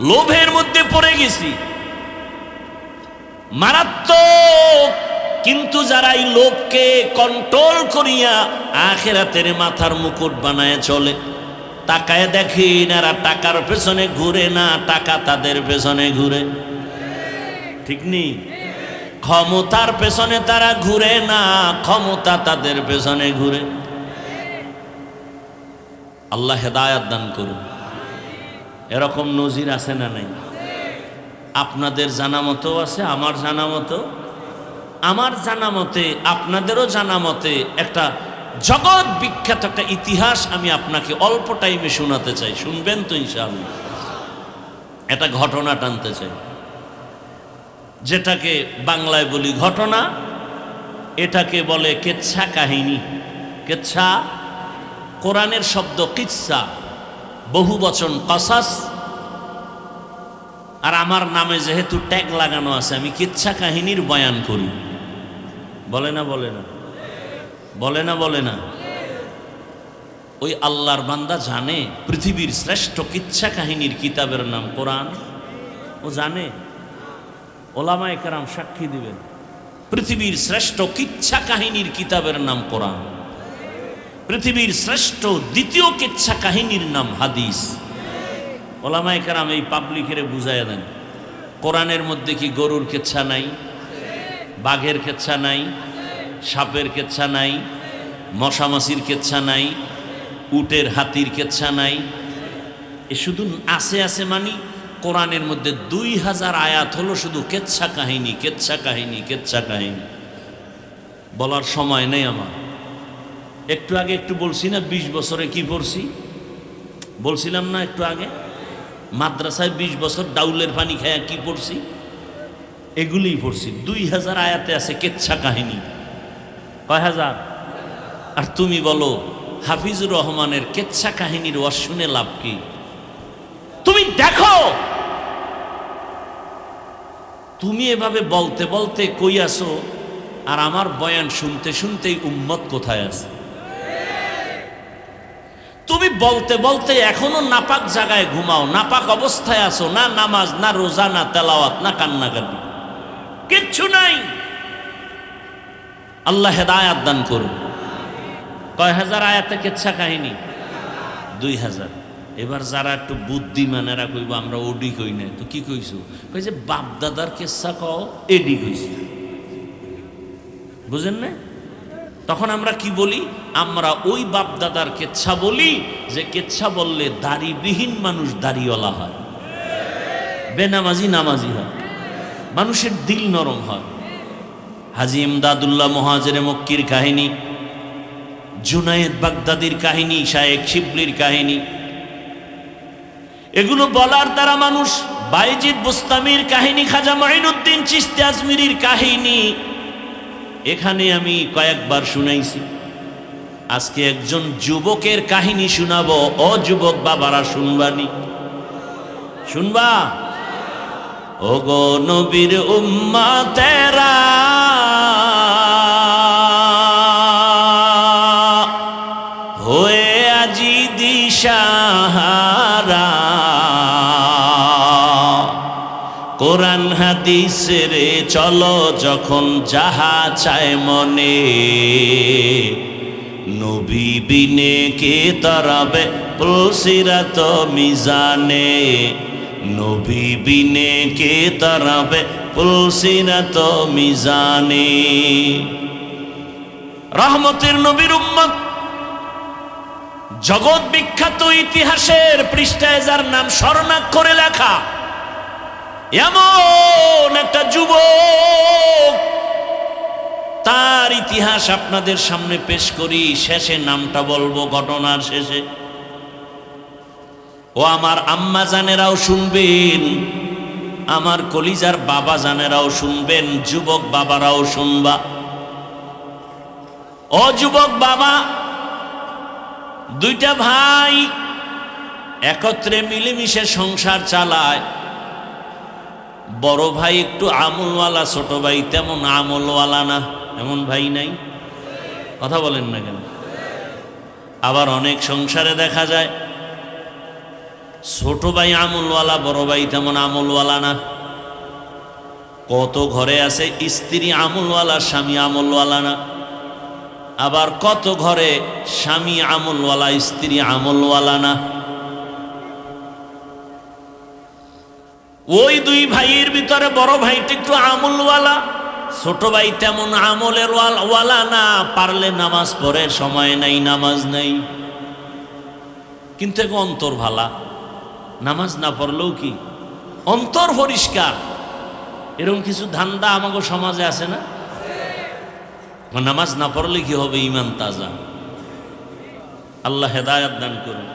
[SPEAKER 1] लोभेर मध्य पड़े गेছি मारात्मक, किन्तु যারা এই লোভকে কন্ট্রোল করিয়া আখিরাতের মাথার মুকুট বানায় চলে, তাকায় দেখেন এরা টাকার পেছনে ঘুরে না, টাকা তাদের পেছনে ঘুরে। ঠিক নেই? ক্ষমতার পেছনে তারা ঘুরে না, ক্ষমতা তাদের পেছনে ঘুরে। আল্লাহ হেদায়েত দান করুন। এরকম নজির আছে না নাই? আপনাদের জানা মতো আছে, আমার জানা মতো, আমার জানা মতে, আপনাদেরও জানা মতে একটা জগৎ বিখ্যাত একটা ইতিহাস আমি আপনাকে অল্প টাইমে শোনাতে চাই। শুনবেন তো ইনশাআল্লাহ? একটা ঘটনা টানতে চাই, যেটাকে বাংলায় বলি ঘটনা, এটাকে বলে কেচ্ছা কাহিনী। কেচ্ছা, কোরআনের শব্দ কিচ্ছা, বহু বচন কসাস, আর আমার নামে যেহেতু ট্যাগ লাগানো আছে, আমি কিচ্ছা কাহিনীর বয়ান করি। বলে না বলে না বলে না বলে না? ওই আল্লাহর বান্দা জানে পৃথিবীর শ্রেষ্ঠ কিচ্ছা কাহিনীর কিতাবের নাম কোরআন। ও জানে, ওলামায়ে কেরাম সাক্ষী দিবেন, পৃথিবীর শ্রেষ্ঠ কিচ্ছা কাহিনীর কিতাবের নাম কোরআন। পৃথিবীর শ্রেষ্ঠ দ্বিতীয় কিচ্ছা কাহিনীর নাম হাদিস। ওলামায়ে কেরাম এই পাবলিকের বুঝাইয়া দেন, কোরআনের মধ্যে কি গরুর কেচ্ছা নাই, বাঘের কেচ্ছা নাই, সাপের কেচ্ছা নাই, মশামাছির কেচ্ছা নাই, উটের হাতির কেচ্ছা নাই? এ শুধু আছে আছে মানি কোরআনের মধ্যে 2000 আয়াত হলো শুধু কেচ্ছা কাহিনী, কেচ্ছা কাহিনী, কেচ্ছা কাহিনী। বলার সময় নেই আমার। একটু আগে একটু বলছি না 20 বছরে কি পড়ছি, বলছিলাম না একটু আগে? মাদ্রাসায় 20 বছর ডাউলের পানি খায়া কি পড়ছি? এগুলিই পড়ছি। 2000 আয়াতে আছে কেচ্ছা কাহিনী। কয় হাজার? আর তুমি বলো হাফিজুর রহমানের কেচ্ছা কাহিনীর ওয়াজ শুনে লাভ কি? তুমি দেখো, তুমি এভাবে বলতে বলতে কই আসো, আর আমার বয়ান শুনতে শুনতেই উম্মত কোথায় আছে? তুমি বলতে বলতে এখনো নাপাক জায়গায় ঘুমাও, নাপাক অবস্থায় আছো, না নামাজ, না রোজা, না তেলাওয়াত, না কান্নাকাটি, কিচ্ছু নাই। আল্লাহ হেদায়েত দান করুন। কয় হাজার আয়াতে কেচ্ছা কাহিনী? 2000। এবার যারা একটু বুদ্ধিমান এরা কইব আমরা ওডি কই না, তো কি কইছো? কই যে বাপ দাদার কেচ্ছা কও, এডি কইছি। বুঝেন না? তখন আমরা কি বলি? আমরা ওই বাপ দাদার কেচ্ছা বলি যে কেচ্ছা বললে দাড়িবিহীন মানুষ দাড়িওয়ালা হয়, বেনামাজি নামাজি হয়, মানুষের দিল নরম হয়। হাজী ইমদাদুল্লাহ মুহাজিরে মক্কির কাহিনী, জুনায়েদ বাগদাদির কাহিনী, শায়েখ শিবলির কাহিনী, এগুলো বলার দ্বারা মানুষ, বাইজিদ বুস্তামির কাহিনী, খাজা মাইনুদ্দিন চিশতি আজমিরির কাহিনী এখানে আমি কয়েকবার শুনাইছি। আজকে একজন যুবকের কাহিনী শুনাবো। ও যুবক বাবারা, শুনবানি? শুনবা? ও গো নবীর উম্মতেরা, হয়ে আজি দিশাহারা, কোরআন হাদিসের চলো যখন যাহা চায় মনে, নবী বিনে কে তরাবে পুলসিরাত মিজানে, নবী বিনে কে তরাবে পুলসিরাত মিজানে। রহমতের নবীর উম্মত, জগৎ বিখ্যাত ইতিহাসের পৃষ্ঠায় যার নাম স্বর্ণাক্ষরে লেখা, এমন একটা যুবক, তার ইতিহাস আপনাদের সামনে পেশ করি। শেষে নামটা বলবো ঘটনার শেষে। ও আমার আম্মা জানেরাও শুনবেন, আমার কলিজার বাবা জানেরাও শুনবেন, যুবক বাবারাও শুনবা। ও যুবক বাবা, দুইটা ভাই একত্রে মিলেমিশে সংসার চালায়। বড় ভাই একটু আমলওয়ালা, ছোট ভাই তেমন আমলওয়ালা না। এমন ভাই নাই? কথা বলেন না কেন? আবার অনেক সংসারে দেখা যায় ছোট ভাই আমলওয়ালা, বড় ভাই তেমন আমলওয়ালা না। কত ঘরে আছে স্ত্রী আমলওয়ালা, স্বামী আমলওয়ালা না। আবার কত ঘরে স্বামী আমলওয়ালা, স্ত্রী আমলওয়ালা না। ওই দুই ভাইয়ের ভিতরে বড় ভাইটা একটু আমলওয়ালা, ছোট ভাই তেমন আমলের ওয়ালা না। পারলে নামাজ পড়ে, সময় নাই, নামাজ নাই, কিন্তু অন্তর ভালা। নামাজ না পড়লেও কি অন্তর পরিষ্কার। এরকম কিছু ধান্দা আমাকে সমাজে আছে না? নামাজ না পড়লে কি হবে? ঈমান তাজা। আল্লাহ হেদায়েত দান করুন।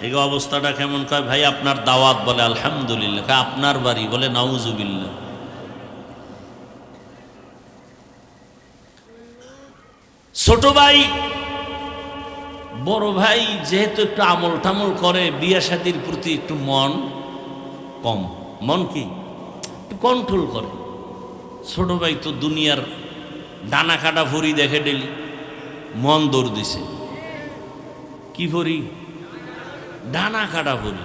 [SPEAKER 1] এই অবস্থাটা কেমন? কয় ভাই আপনার দাওয়াত, বলে আলহামদুলিল্লাহ। আপনার বাড়ি, বলে নাউজুবিল্লাহ। ছোট ভাই বড় ভাই যেহেতু একটু আমল টামল করে, বিয়ে শাদীর প্রতি একটু মন কম, মন কি একটু কন্ট্রোল করে। ছোট ভাই তো দুনিয়ার ডানা কাটা ভরি দেখে ডেলি, মন দৌড় দিছে। কি ভরি? ডানা কাটা ভরি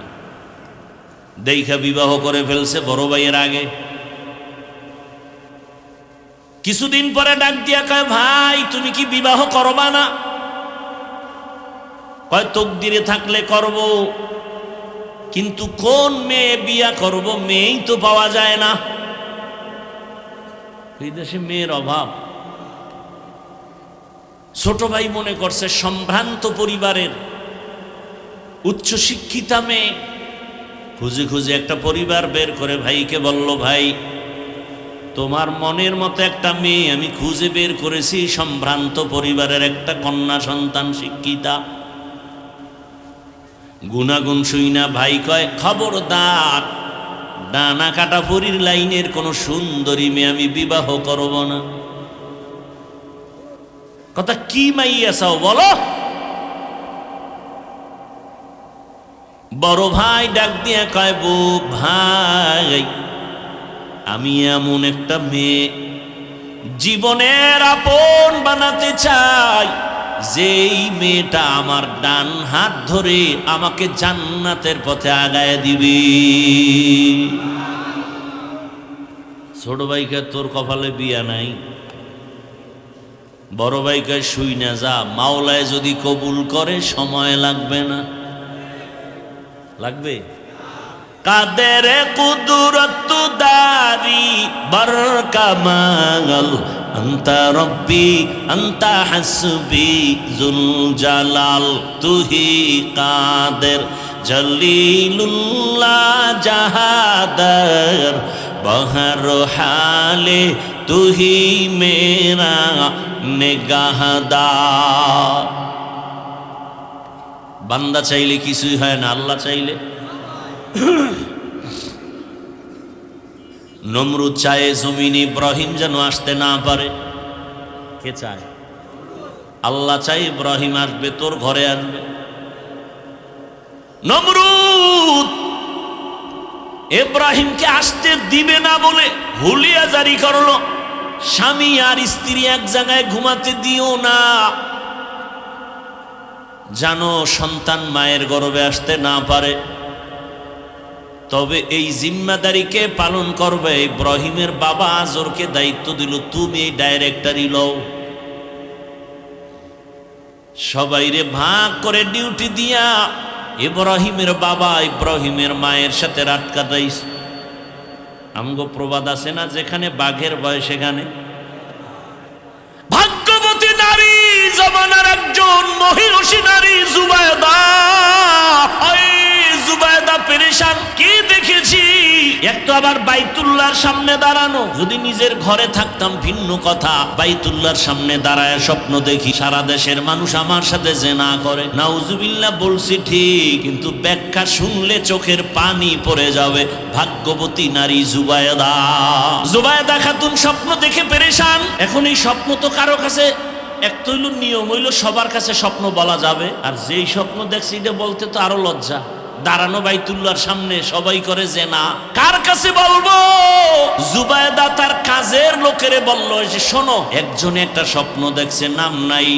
[SPEAKER 1] দেখা বিবাহ করে ফেলছে বড় ভাইয়ের আগে। কিছুদিন পরে ডাক দিয়া কয়, ভাই তুমি কি বিবাহ করবা না? কয় তকদিরে থাকলে করব, কিন্তু কোন মেয়ে বিয়া করব? মেয়েই তো পাওয়া যায় না। এই দেশে মেয়ের অভাব। ছোট ভাই মনে করছে সম্ভ্রান্ত পরিবারের উচ্চ শিক্ষিতা মেয়ে, খুঁজে খুঁজে একটা পরিবার বের করে ভাইকে বলল, ভাই তোমার মনের মতো একটা মেয়ে আমি খুঁজে বের করেছি, সম্ভ্রান্ত পরিবারের একটা কন্যা সন্তান, শিক্ষিতা। গুনাগুন শুই না ভাই কয়, খবরদার, ডানা কাটা পরির লাইনের কোন সুন্দরী মেয়ে আমি বিবাহ করব না। কথা কি মাইয়া চাও বলো? বড় ভাই ডাক দিয়া কয়, বউ ভাই আমি এমন একটা মেয়ে জীবনের আপন বানাতে চাই, যেই মেয়েটা আমার ডান হাত ধরে আমাকে জান্নাতের পথে আগায় দিবে। ছোট ভাইকে, তোর কপালে বিয়া নাই। বড় ভাইকে, শুই না যা, মাওলায় যদি কবুল করে সময় লাগবে না। লাগবে? কাদের কুদরত দারি বরকামাল, আন্তা রব্বি আন্তা হাসবি জুল জালাল, তুহি কাদের জলিলুল্লাহ জাহাদার, বহর হালে তুহি মেরা নিগাহদার। বান্দা চাইলে কিছুই হয় না, আল্লাহ চাইলে। নমরুদ চায় জমিন ইব্রাহিম যেন আসতে না পারে। কে চায়? আল্লাহ চাই ইব্রাহিম আসবে, তোর ঘরে আসবে। নমরুদ ইব্রাহিমকে আসতে দিবে না বলে হুলিয়া জারি করলো, স্বামী আর স্ত্রী এক জায়গায় ঘুমাতে দিও না, জানো সন্তান মায়ের গর্ভে আসতে না পারে। তবে এই জিম্মাদারিকে পালন করবে। ইব্রাহিমের বাবা আজরকে দায়িত্ব দিল, তুমি এই ডাইরেক্টরি লও। সবাইরে ভাগ করে ডিউটি দিয়া ইব্রাহিমের বাবা ইব্রাহিমের মায়ের সাথে রাত কাটাইস। আমগো প্রবাদ আছে না, যেখানে বাঘের ভয় সেখানে। ভাগ্যবতী নারী জমানার একজন মহিষী নারী জুবায়দা। জুবায়দা পেরেশান, কি দেখেছি? একটু আবার বাইতুল্লাহর সামনে দাঁড়ানো, যদি নিজের ঘরে থাকতাম ভিন্ন কথা, বাইতুল্লাহর সামনে দাঁড়ায় স্বপ্ন দেখি সারা দেশের মানুষ আমার সাথে জিনা করে। নাউজুবিল্লাহ বলছি ঠিক, কিন্তু ব্যাখ্যা শুনলে চোখের পানি পড়ে যাবে। ভাগ্যবতী নারী জুবায়দা খাতুন স্বপ্ন দেখে পেরেশান। এখন এই স্বপ্ন তো কারো কাছে এক তো হইল নিয়ম হইল সবার কাছে স্বপ্ন বলা যাবে, আর যেই স্বপ্ন দেখছি এটা বলতে তো আরো লজ্জা। দাঁড়ানো বাইতুল্লাহর সামনে সবাই করে জিনা, কার কাছে বলবো? জুবায়দা তার কাজের লোকেরে বলল যে শোনো, একজনে একটা স্বপ্ন দেখছে, নাম নাই।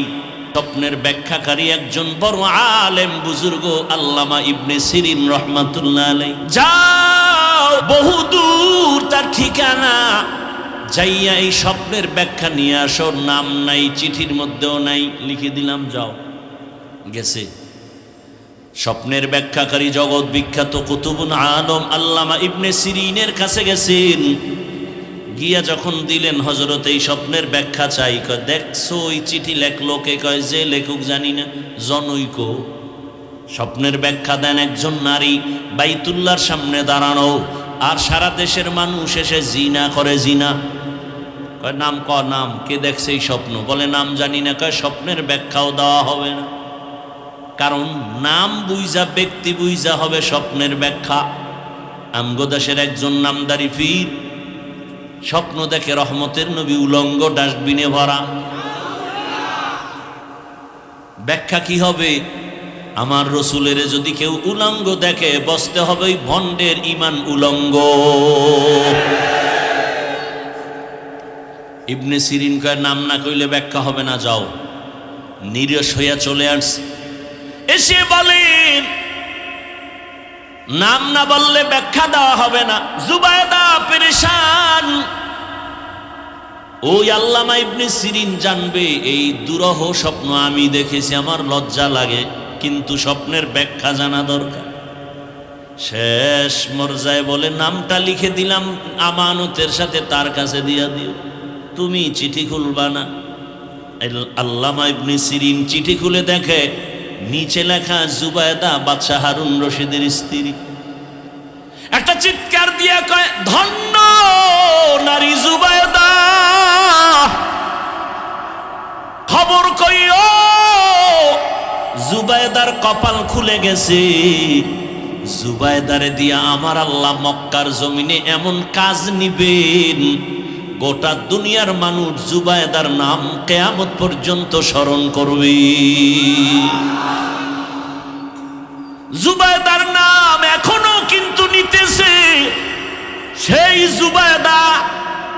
[SPEAKER 1] স্বপ্নের ব্যাখ্যাকারী একজন বড় আলেম বুজুর্গ আল্লামা ইবনে সিরিন রহমাতুল্লাহ আলাইহি। যাও, বহুদূর তার ঠিকানা, যাইয়া এই স্বপ্নের ব্যাখ্যা নিয়ে আসো। নাম নাই, চিঠির মধ্যেও নাই, লিখে দিলাম, যাও। গেছে স্বপ্নের ব্যাখ্যাকারী জগৎ বিখ্যাত কুতুবুল আলম আল্লামা ইবনে সিরিনের কাছে গেছেন। গিয়া যখন দিলেন, হযরত এই স্বপ্নের ব্যাখ্যা চাই। কয় দেখছো ওই চিঠি লেখলো কে? কয় যে লেখক জানি না, জনৈক। স্বপ্নের ব্যাখ্যা দেন একজন নারী বাইতুল্লাহর সামনে দাঁড়ানো, আর সারা দেশের মানুষ এসে জিনা করে। জিনা কয় নাম, নাম, কে দেখছে এই স্বপ্ন? বলে নাম জানি না। কয় স্বপ্নের ব্যাখ্যাও দেওয়া হবে না, কারণ নাম বুইজা, ব্যক্তি বুইজা হবে স্বপ্নের ব্যাখ্যা। আমগো দেশের একজন নামদারি পীর স্বপ্ন দেখে রহমতের নবী উলঙ্গ, ডাস্টবিনে ভরা। ব্যাখ্যা কি হবে? আমার রসুলের যদি কেউ উলঙ্গ দেখে, বসতে হবে ওই ভণ্ডের ইমান উলঙ্গ। ইবনে সিরিন কয় নাম না কইলে ব্যাখ্যা হবে না, যাও। নিরস হইয়া চলে আসছে, এসে বলেন নাম না বললে ব্যাখ্যা দেওয়া হবে না। জুবায়দা পেরেশান। ওই আল্লামা ইবনে সিরিন জানবে এই দুরহ স্বপ্ন আমি দেখেছি, আমার লজ্জা লাগে, কিন্তু স্বপ্নের ব্যাখ্যা জানা দরকার। শেষ মর্যায়ে বলে নামটা লিখে দিলাম আমানতের সাথে, তার কাছে দিয়া দিও, তুমি চিঠি খুলবা না। আল্লামা ইবনে সিরিন চিঠি খুলে দেখে নিচে লেখা জুবায়দা বাদশাহ হারুন রশিদের স্ত্রী। একটা চিৎকার দিয়া কয় ধন্য নারী জুবায়দা, খবর কইও জুবায়দার কপাল খুলে গেছে। জুবায়দারে দিয়া আমার আল্লাহ মক্কার জমিনে এমন কাজ নিবেন, গোটা দুনিয়ার মানুষ জুবায়দার নাম কিয়ামত পর্যন্ত স্মরণ করবে। জুবায়দার নাম এখনো কিন্তু নিতেছে। সেই জুবায়দা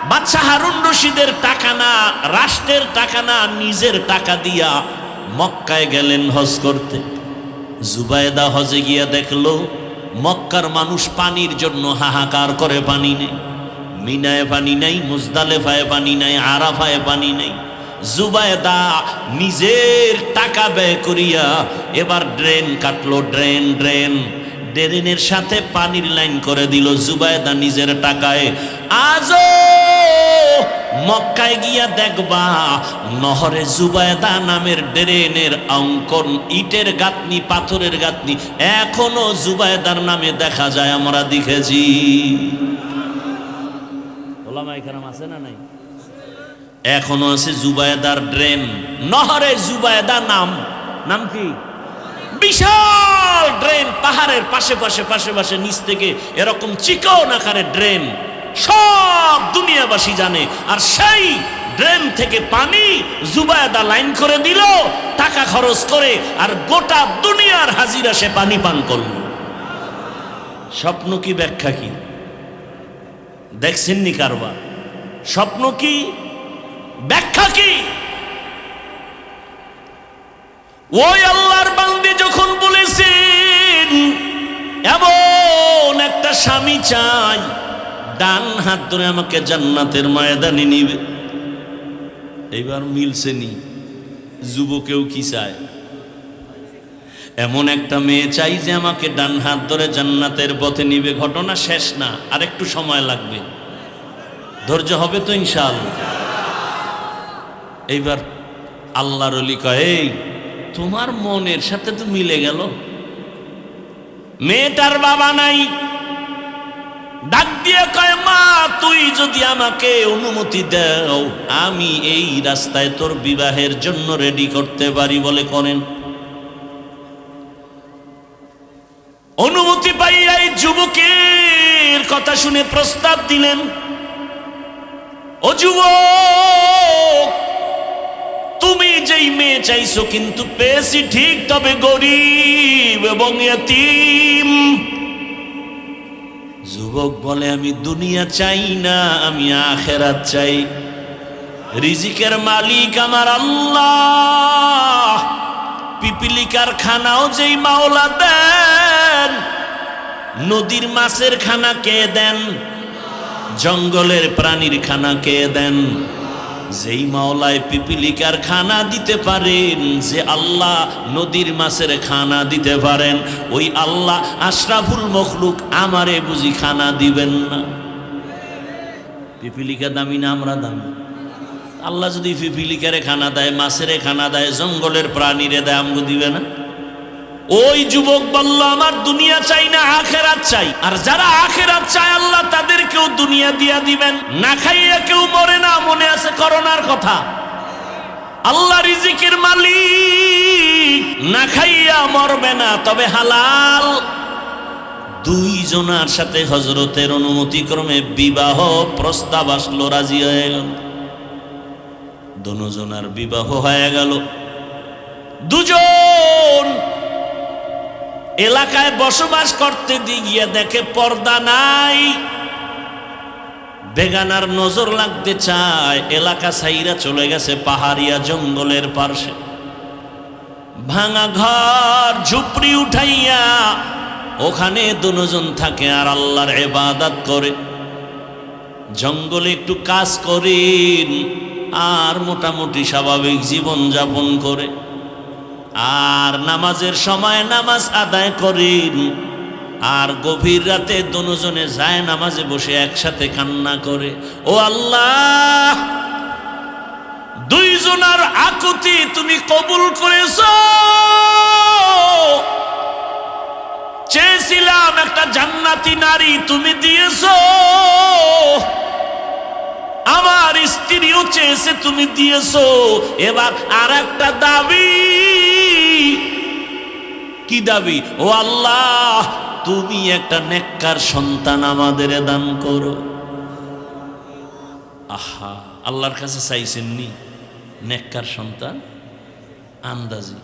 [SPEAKER 1] বাদশাহ হারুন রশিদের টাকা না, রাষ্ট্রের টাকা না, নিজের টাকা দিয়া মক্কায় গেলেন হজ করতে। জুবায়দা হজে গিয়া দেখলো মক্কার মানুষ পানির জন্য হাহাকার করে, পানি নেই। মিনায় পানি নাই, মুজদালেফায় পানি নাই, আরাফায় পানি নেই। জুবায়দা নিজের টাকা ব্যয় করিয়া এবার ড্রেন কাটলো, ড্রেনের সাথে পানির লাইন করে দিল জুবায়দা নিজের টাকায়। আজও মক্কায় গিয়া দেখবা নহরে জুবায়দা নামের ড্রেনের অঙ্কন, ইটের গাঁথনি, পাথরের গাঁথনি এখনো জুবায়দার নামে দেখা যায়, আমরা দেখেছি। ওলামায়ে কেরাম আছে না নাই? এখনো আছে জুবায়দার ড্রেন, নহরে জুবায়দা নাম কি? বিশাল ড্রেন, পাহাড়ের পাশে নিচ থেকে এরকম চিকন আকারের ড্রেন, সব দুনিয়াবাসী জানে। আর সেই ড্রেন থেকে পানি জুবায়দা লাইন করে দিল টাকা খরচ করে, আর গোটা দুনিয়ার হাজিরা সে পানি পান করল। স্বপ্ন কি, ব্যাখ্যা কি? দেখছেননি কারবার? স্বপ্ন কি, ব্যাখ্যা কি? ওই আল্লাহর বান্দী যখন বলেছেন এমন একটা স্বামী চাই, ডান হাত ধরে আমাকে জান্নাতের ময়দানে নিবে, এইবার মিলছে নি। যুবকেও কি চায়? এমন একটা মেয়ে চাই যে আমাকে ডান হাত ধরে জান্নাতের পথে নিবে। ঘটনা শেষ না, আর একটু সময় লাগবে, ধৈর্য হবে তো ইনশাআল্লাহ। এইবার আল্লাহর ওলি কয়, এই তোমার মনের সাথে তো মিলে গেল, মেয়েটার বাবা নাই, ডাক দিয়ে কয়, মা তুই যদি আমাকে অনুমতি দাও আমি এই রাস্তায় তোর বিবাহের জন্য রেডি করতে পারি। বলে করেন। অনুমতি পাইয়া এই যুবকের কথা শুনে প্রস্তাব দিলেন, ও যুবক তুমি যেই মেয়ে চাইছো কিন্তু পেয়েছি ঠিক, তবে গরিব এবং ইয়তীম। যুবক বলে, আমি দুনিয়া চাই না, আমি আখিরাত চাই। রিজিকের মালিক আমার আল্লাহ, পিপিলিকার খানাও যেই মাওলা দেন, নদীর মাছের খানা কে দেন, জঙ্গলের প্রাণীর খানা কে দেন? যেই মাওলায় পিপিলিকার খানা দিতে পারেন, যে আল্লাহ নদীর মাছের খানা দিতে পারেন, ওই আল্লাহ আশরাফুল মখলুক আমারে বুঝি খানা দিবেন না? পিপিলিকা দামি না আমরা দামি? আল্লাহ যদি পিপিলিকারে খানা দেয়, মাছেরে খানা দেয়, জঙ্গলের প্রাণীরে দেয়, আমগো দিবে না? ওই যুবক বলল, আমার দুনিয়া চাই না, আখিরাত চাই। আর যারা আখিরাত চায় আল্লাহ তাদেরকেও দুনিয়া দিয়া দিবেন। না খাইয়া কেউ মরে না, মনে আছে করোনার কথা। আল্লাহ রিজিকের মালিক, না খাইয়া মরবে না, তবে হালাল। দুইজনার সাথে হযরতের অনুমতি ক্রমে বিবাহ প্রস্তাব আসলো, রাজি হয়ে গেল। দুজনার বিবাহ হয়ে গেল। দুজন এলাকায় বসবাস করতে গিয়ে দেখে পর্দা নাই, বেগানার নজর লাগতে চায়। এলাকা ছাইরা চলে গেছে পাহাড়িয়া জঙ্গলের পাশে, ভাঙা ঘর ঝুপড়ি উঠাইয়া ওখানে দুজন থাকে আর আল্লাহর ইবাদত করে। জঙ্গলে একটু কাজ করেন আর মোটামুটি স্বাভাবিক জীবন যাপন করে, আর নামাজের সময় নামাজ আদায় করেন। আর গভীর রাতে দুজনে যায় নামাজে বসে একসাথে কান্না করে, ও আল্লাহ দুইজনার আকুতি তুমি কবুল করেছো। চেয়েছিলাম একটা জান্নাতি নারী, তুমি দিয়েছো। আমার স্ত্রীও চেয়েছে, তুমি দিয়েছো। এবার আর একটা দাবি। কি দাবি? ও আল্লাহ তুমি একটা নেককার সন্তান আমাদের দান করো। আহা, আল্লাহর কাছে চাইছেন নি নেককার সন্তান? আন্দাজি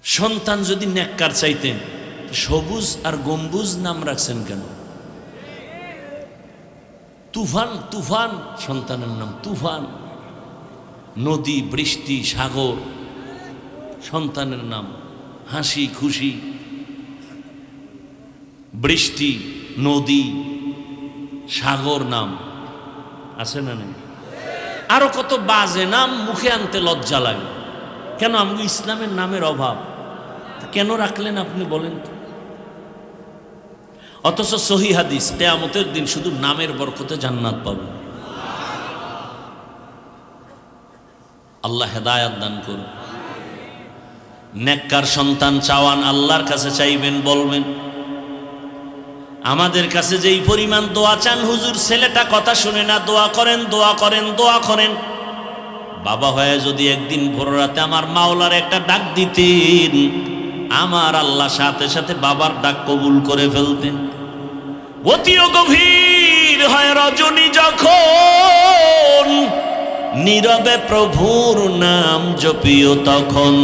[SPEAKER 1] সন্তান যদি নেককার চাইতেন, সবুজ আর গম্বুজ নাম রাখছেন কেন? তুফান, তুফান সন্তানের নাম তুফান। নদী, বৃষ্টি, সাগর সন্তানের নাম। হাসি খুশি, বৃষ্টি, নদী, সাগর নাম আছে না নেই? আরো কত বাজে নাম মুখে আনতে লজ্জা লাগে। কেন? আমি ইসলামের নামের অভাব। কেন রাখলেন আপনি বলেন তো? অথচ সহিহ হাদিস, কিয়ামতের দিন শুধু নামের বরকতে জান্নাত পাবে। আল্লাহ হেদায়েত দান করুন। নেককার সন্তান চাওয়ান, আল্লাহর কাছে চাইবেন, বলবেন আমাদের কাছে যেই পরিমাণ দোয়া চান, হুজুর ছেলেটা কথা শুনে না, দোয়া করেন, দোয়া করেন, দোয়া করেন। বাবা হয়ে যদি একদিন ভোর রাতে আমার মাওলার একটা ডাক দিতেন, আমার আল্লাহ সাথে সাথে বাবার ডাক কবুল করে ফেলতেন। অতিও গভীর হয় রজনী যখন, নীরবে প্রভুর নাম জপিও তখন।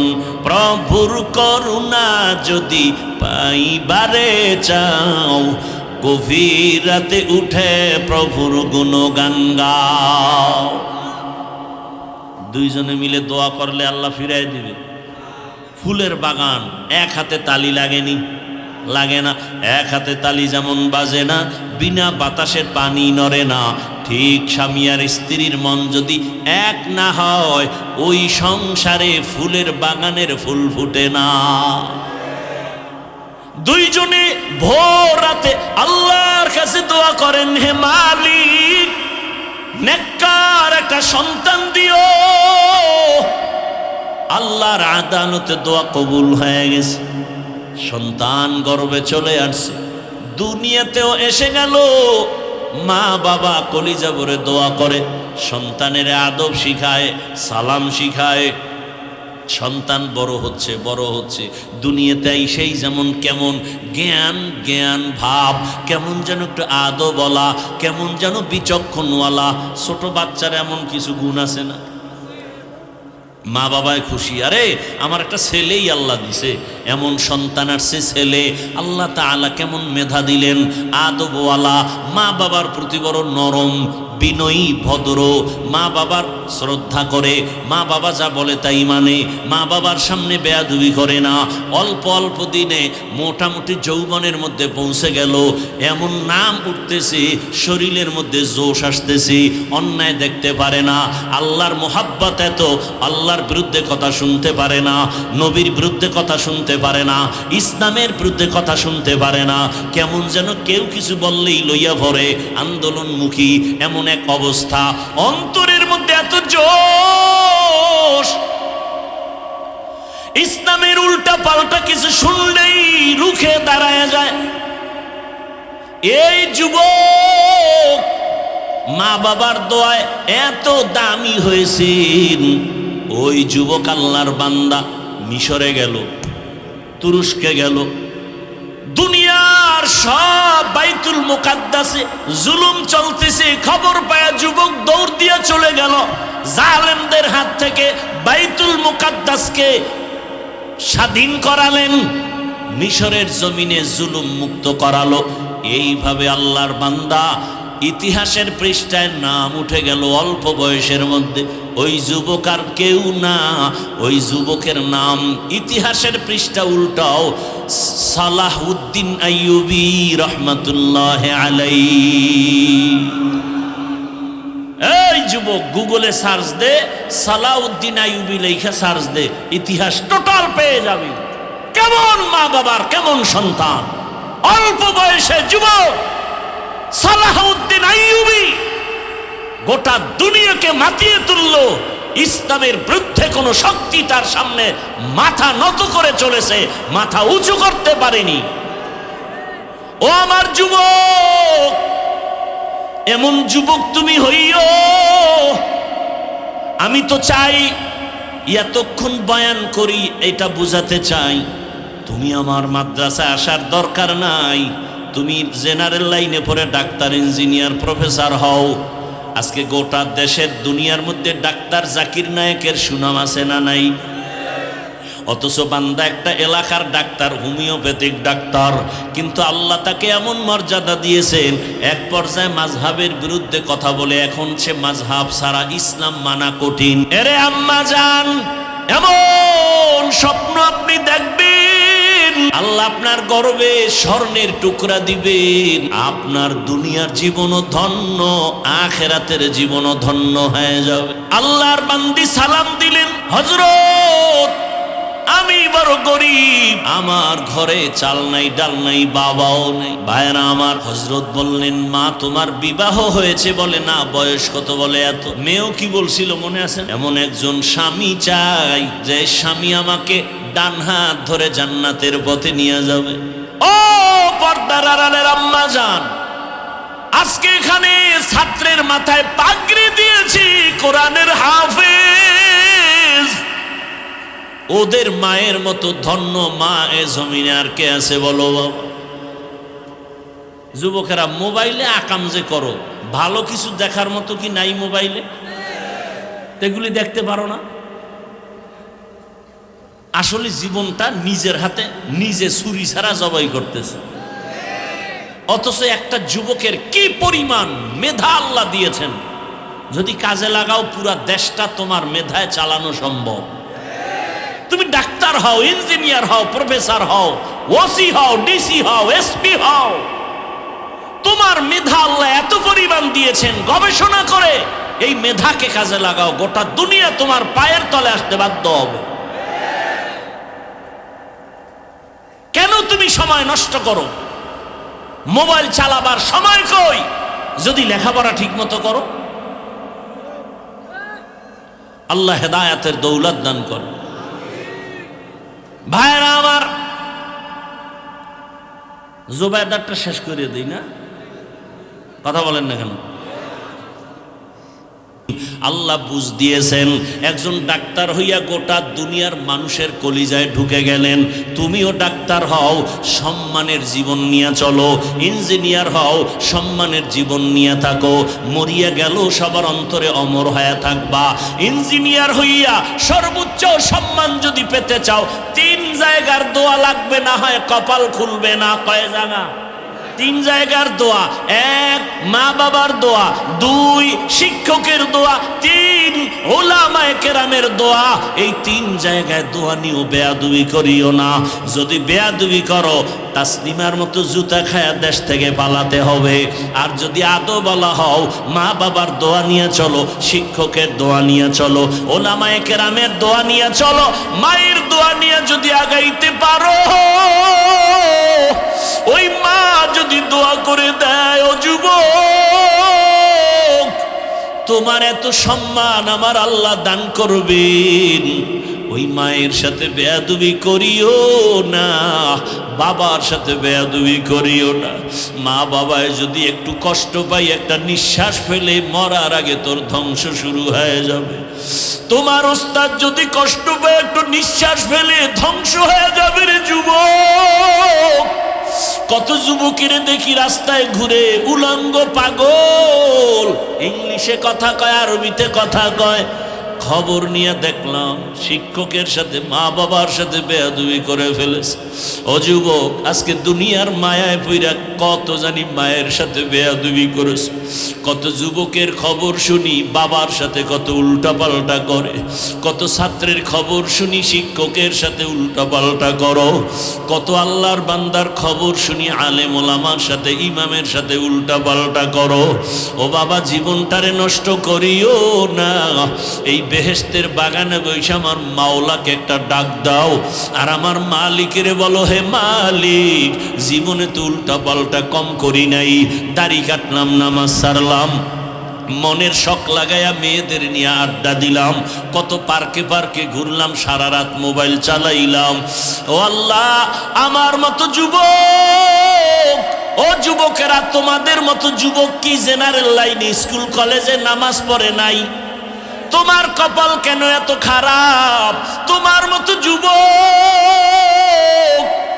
[SPEAKER 1] প্রভুর করুণা যদি পাইবারে চাও, গভীর রাতে উঠে প্রভুর গুণগান গাও। দুইজনে মিলে দোয়া করলে আল্লাহ ফিরাই দিবে। ফুলের বাগান, এক হাতে তালি লাগেনি, লাগে না। এক হাতে তালি যেমন বাজে না, বিনা বাতাসের পানি নড়ে না, ঠিক স্বামী আর স্ত্রীর মন যদি এক না হয়, ওই সংসারে ফুলের বাগানের ফুল ফুটে না। দুইজনে ভোর রাতে আল্লাহর কাছে দোয়া করেন, হে মালিক নেককার একটা সন্তান দিও। আল্লাহর আদালতে দোয়া কবুল হয়ে গেছে, সন্তান গর্ভে চলে আসছে, দুনিয়াতেও এসে গেল। মা বাবা কলিজা ভরে দোয়া করে, সন্তানের আদব শিখায়, সালাম শিখায়। সন্তান বড় হচ্ছে, দুনিয়াতে সেই যেমন কেমন জ্ঞান জ্ঞান ভাব, কেমন যেন একটু আদব বলা, কেমন যেন বিচক্ষণওয়ালা। ছোট বাচ্চার এমন কিছু গুণ আছে না? মা বাবায় খুশি, আরে আমার একটা ছেলেই আল্লাহ দিছে, এমন সন্তান আসছে ছেলে। আল্লাহ তাআলা কেমন মেধা দিলেন, আদবওয়ালা, মা বাবার প্রতি বড় নরম, বিনয়ী, ভদ্র, মা বাবার শ্রদ্ধা করে, মা বাবা যা বলে তাই মানে, মা বাবার সামনে বেয়াদবি করে না। অল্প অল্প দিনে মোটামুটি যৌবনের মধ্যে পৌঁছে গেল, এমন নাম উঠতেছে, শরীরের মধ্যে জোশ আসতেছে, অন্যায় দেখতে পারে না। আল্লাহর মোহাব্বত এত, আল্লাহর বিরুদ্ধে কথা শুনতে পারে না, নবীর বিরুদ্ধে কথা শুনতে পারে না, ইসলামের বিরুদ্ধে কথা শুনতে পারে না। কেমন যেন কেউ কিছু বললেই লইয়া ভরে, আন্দোলনমুখী এমন এক অবস্থা। অন্তরের মধ্যে এত জোশ, ইসলামের উল্টা পাল্টা কিছু শুনলেই রুখে দাঁড়ায় যায়। এই যুবক মা বাবার দোয়ায় এত দামি হয়েছেন, ওই যুবক আল্লাহর বান্দা মিশরে গেল, তুরস্কে গেল, দুনিয়ার সব বাইতুল মুকাদ্দাসে জুলুম চলতেছে, খবর পায়া যুবক দৌড় দিয়ে চলে গেল, জালেমদের হাত থেকে বাইতুল মুকাদ্দাসকে স্বাধীন করালেন, মিশরের জমিনে জুলুম মুক্ত করালো। এইভাবে আল্লাহর বান্দা ইতিহাসের পৃষ্ঠায় নাম উঠে গেল অল্প বয়সের মধ্যে। ওই যুবক আর কেউ না, ওই যুবকের নাম ইতিহাসের পৃষ্ঠা উল্টাও সালাহউদ্দিন আইয়ুবী রহমাতুল্লাহ আলাইহি। এই যুবক গুগলে সার্চ দে, সালাহউদ্দিন আইয়ুবী লেখা সার্চ দে, ইতিহাস টোটাল পেয়ে যাবে। কেমন মা বাবার কেমন সন্তান, অল্প বয়সে যুবক সালাহউদ্দিন আইয়ুবী গোটা দুনিয়াকে মাতিয়ে তুলল। ইসলামের বিরুদ্ধে কোন শক্তি তার সামনে মাথা নত করে চলেছে, মাথা উঁচু করতে পারেনি। ও আমার যুবক, এমন যুবক তুমি হইও। আমি তো চাই এতক্ষণ বয়ান করি, এটা বুঝাতে চাই তুমি আমার মাদ্রাসায় আসার দরকার নাই। তুমি জেনারেল লাইনে পড়ে ডাক্তার, ইঞ্জিনিয়ার, প্রফেসর হও। আজকে গোটা দেশের দুনিয়ার মধ্যে ডাক্তার জাকির নায়েকের সুনাম আছে না নাই? অথচ বান্দা একটা এলাকার ডাক্তার, হোমিওপ্যাথিক ডাক্তার, কিন্তু আল্লাহ তাকে এমন মর্যাদা দিয়েছেন, এক পর্যায়ে মাযহাবের বিরুদ্ধে কথা বলে এখন সে মাযহাব ছাড়া ইসলাম মানা কঠিন। এরে আম্মা জান, এমন স্বপ্ন আপনি দেখবেন, আল্লাহ আপনার গর্বে স্বর্ণের টুকরা দিবেন, আপনার দুনিয়ার জীবনও ধন্য, আখিরাতের জীবনও ধন্য হয়ে যাবে। আল্লাহর বান্দি সালাম দিলেন, হযরত আমি বড় গরিব, আমার ঘরে চাল নাই, ডাল নাই, বাবাও নেই। ভাইরা আমার, হযরত বললেন, মা তোমার বিবাহ হয়েছে? বলে না। বয়স কত? বলে এত। মেয়েও কি বলছিল মনে আছে? এমন একজন স্বামী চাই যে স্বামী আমাকে ডান হাত ধরে জান্নাতের পথে নিয়ে যাবে। ও পর্দার আড়ালের আম্মা জান, আজকে এখানে ছাত্রের মাথায় পাগড়ি দিয়েছি কোরআনের হাফেজ, ওদের মায়ের মতো ধন্য মা এ জমিনে আর কে আছে বলো বাবা? যুবকেরা মোবাইলে আকাম যে করো, ভালো কিছু দেখার মতো কি নাই মোবাইলে? এগুলি দেখতে পারো না? আসলে জীবনটা নিজের হাতে নিজে ছুরি ছাড়া জবাই করতেছে। অথচ একটা যুবকের কি পরিমাণ মেধা আল্লাহ দিয়েছেন, যদি কাজে লাগাও পুরা দেশটা তোমার মেধায় চালানো সম্ভব। তুমি ডাক্তার হও, ইঞ্জিনিয়ার হও, প্রফেসর হও, ওসি হও, ডিসি হও, এসপি হও, তোমার মেধা আল্লাহ এত পরিমাণ দিয়েছেন। গবেষণা করে এই মেধাকে কাজে লাগাও, গোটা দুনিয়া তোমার পায়ের তলে আসতে বাধ্য হবে। কেন তুমি সময় নষ্ট করো? মোবাইল চালাবার সময় কই যদি লেখাপড়া ঠিক মতো করো? আল্লাহ হেদায়েতের দৌলত দান করে। ভাইরা আমার, জোবায়দারটা শেষ করে দিই না, কথা বলেন না কেন? আল্লাহ বুঝ দিয়েছেন, একজন ডাক্তার হইয়া গোটা দুনিয়ার মানুষের কলিজায় ঢুকে গেলেন। তুমিও ডাক্তার হও, সম্মানের জীবন নিয়ে চলো। ইঞ্জিনিয়ার হও, সম্মানের জীবন নিয়ে থাকো। মরিয়া গেল সবার অন্তরে অমর হয়ে থাকবা। ইঞ্জিনিয়ার হইয়া সর্বোচ্চ সম্মান যদি পেতে চাও, 3 জায়গার দোয়া লাগবে, না হয় কপাল খুলবে না। কয় জায়গা? 3 জায়গার দোয়া। 1 মা বাবার দোয়া, 2 শিক্ষকের দোয়া, 3 উলামায়ে কেরামের দোয়া। এই 3 জায়গায় দোয়া নিও, বেয়াদবি করিও না। যদি বেয়াদবি করো, তাসলিমার মতো জুতা খায়া দেশ থেকে পালাতে হবে। আর যদি আদো বলা হও, মা বাবার দোয়া নিয়ে চলো, শিক্ষকের দোয়া নিয়ে চলো, উলামায়ে কেরামের দোয়া নিয়ে চলো। মায়ের দোয়া নিয়ে যদি আগাইতে পারো, ওই মা যদি দোয়া করে দেয়, ও যুবক, তোমার এত সম্মান আমার আল্লাহ দান করবেন। ওই মায়ের সাথে বেয়াদবি করিও না, বাবার সাথে বেয়াদবি করিও না। মা বাবায় যদি একটু কষ্ট পাই, একটা নিঃশ্বাস ফেলে মরার আগে তোর ধ্বংস শুরু হয়ে যাবে। তোমার ওস্তাদ যদি কষ্ট পায়, একটু নিঃশ্বাস ফেলে ধ্বংস হয়ে যাবে রে যুবক। কত যুবকের দেখি রাস্তায় ঘুরে, উলঙ্গ পাগল, ইংলিশে কথা কয়, আরবিতে কথা কয়। খবর নিয়ে দেখলাম শিক্ষকের সাথে, মা বাবার সাথে বেয়াদবি করে ফেলেছে। ও যুবক, আজকে দুনিয়ার মায়ায় পইরা কত জানি মায়ের সাথে বেয়াদবি করেছে। কত যুবকের খবর শুনি বাবার সাথে কত উল্টাপাল্টা করে। কত ছাত্রের খবর শুনি শিক্ষকের সাথে উল্টাপাল্টা করো। কত আল্লাহর বান্দার খবর শুনি আলেম ওলামার সাথে, ইমামের সাথে উল্টাপাল্টা করো। ও বাবা, জীবনটারে নষ্ট করিও না। এই বেহেশতের বাগানে বসে আমার মাওলাকে একটা ডাক দাও, আর আমার মালিকের বলো, হে মালিক, জীবনে তো উল্টা পাল্টা কম করি নাই। দাড়ি কাটলাম, নামাজ সারলাম, মনের শখ লাগাইয়া মেয়েদের নিয়ে আড্ডা দিলাম, কত পার্কে পার্কে ঘুরলাম, সারা রাত মোবাইল চালাইলাম। ও আল্লাহ, আমার মতো যুবক, ও যুবকেরা, তোমাদের মতো যুবক কি জেনারেল লাইনে স্কুল কলেজে নামাজ পড়ে নাই? তোমার কপাল কেন এত খারাপ? তোমার মতো যুবক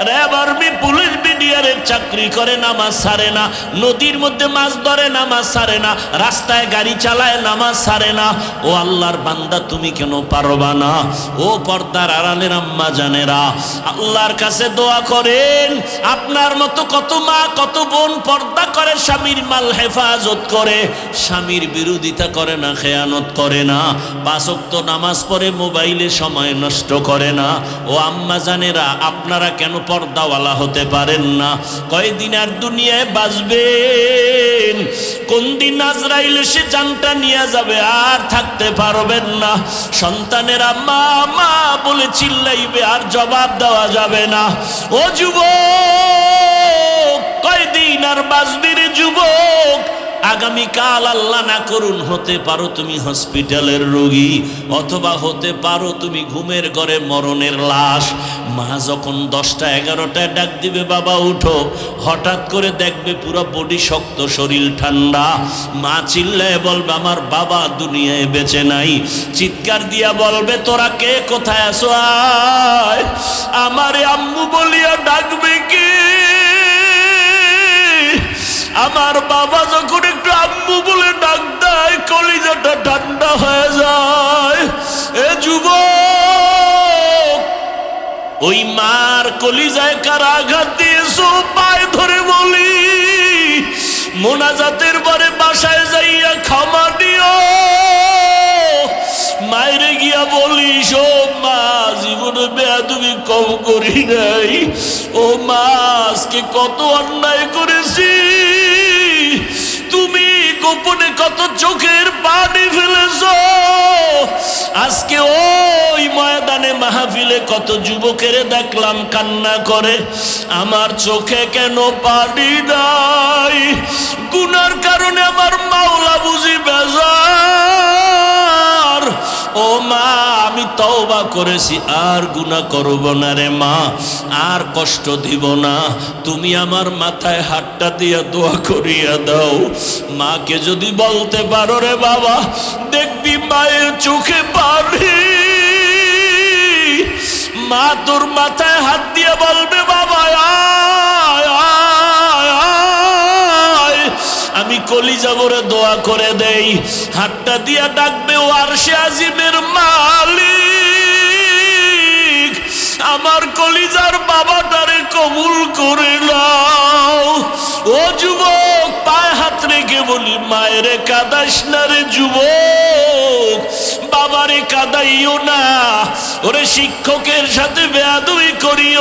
[SPEAKER 1] র্যাব, আর্মি, পুলিশ, বিডিআরের চাকরি করে, নামাজ ছাড়ে না। নদীর মধ্যে মাছ ধরে, নামাজ ছাড়ে না। রাস্তায় গাড়ি চালায়, নামাজ ছাড়ে না। ও আল্লাহর বান্দা, তুমি কেন পারবা না? ও পর্দার আড়ালের আম্মা জানেরা, আল্লাহর কাছে দোয়া করেন। আপনার মতো কত মা, কত বোন পর্দা করে, স্বামীর মাল হেফাজত করে, স্বামীর বিরোধিতা করে না, খেয়ানত করে না, 5 ওয়াক্ত নামাজ পড়ে, মোবাইলে সময় নষ্ট করে না। ও আম্মা জানেরা, আপনারা কেন পর্দাওয়ালা হতে পারেন না? কয়দিন আর দুনিয়ায় বাঁচবেন? কোন দিন আজরাইল এসে জানটা নিয়ে যাবে, আর থাকতে পারবেন না। সন্তানেরা মা মা বলে চিল্লাইবে, আর জবাব দেওয়া যাবে না। ও যুবক, কয়দিন আর বাঁচবি রে যুবক? আগামীকাল আল্লাহ না করুন হতে পারো তুমি হসপিটালের রোগী, অথবা হতে পারো তুমি ঘুমের ঘরে মরণের লাশ। মা যখন 10টা 11টায় ডাক দিবে, বাবা উঠো, হঠাৎ করে দেখবে পুরো বডি শক্ত, শরীর ঠান্ডা। মা চিল্লায় বলবে, আমার বাবা দুনিয়ায় বেঁচে নাই। চিৎকার দিয়া বলবে, তোরা কে, কোথায় আছো, আয়। আমারে আম্মু বলিয়া ডাকবে কে? আমার বাবা যখন একটু আম্মু বলে ডাক দেয়, কলিজাটা ঠান্ডা হয়ে যায়। এ যুবক, ওই মার কলিজায় কারা আঘাত দিয়েছো, পায়ে ধরে বলি, মোনাজাতের পরে বাসায় যাইয়া ক্ষমা দিও। মায়েরে গিয়া বলিস, ও মা, জীবনে বেয়াদবি কম করি নাই। ও মা, আজকে কত অন্যায় করেছি, তুমি গোপনে কত চোখের পানি ফেলেছ। আজকে ওই ময়দানে মাহফিলে কত যুবকের দেখলাম কান্না করে, আমার চোখে কেন পানি নাই? গুনার কারণে আমার মাওলা বুঝি বেজার। ও মা, আমি আমি তওবা করেছি, আর গুনাহ করব না রে মা, আর কষ্ট দিব না। তুমি আমার মাথায় হাতটা দিয়া দোয়া করিয়া দাও। মাকে যদি বলতে পারো রে বাবা, দেখবি মায়ের চোখে পানি। মা তোর মাথায় হাত দিয়ে বলবে, বাবা আয় আয় আয়। আমি কলিজা ভরে দোয়া করে দেই। হাতটা দিয়া ডাকবে, ও আরশে আজিমের মালিক, আমার কলিজার বাবাটারে কবুল করে নাও। ও যুবক, পায়ে হাত রেখে বলি, মায়েরে কাঁদাস না রে যুবক, বাবারে কাঁদাইও না। ওরে শিক্ষকের সাথে বেয়াদবি করিও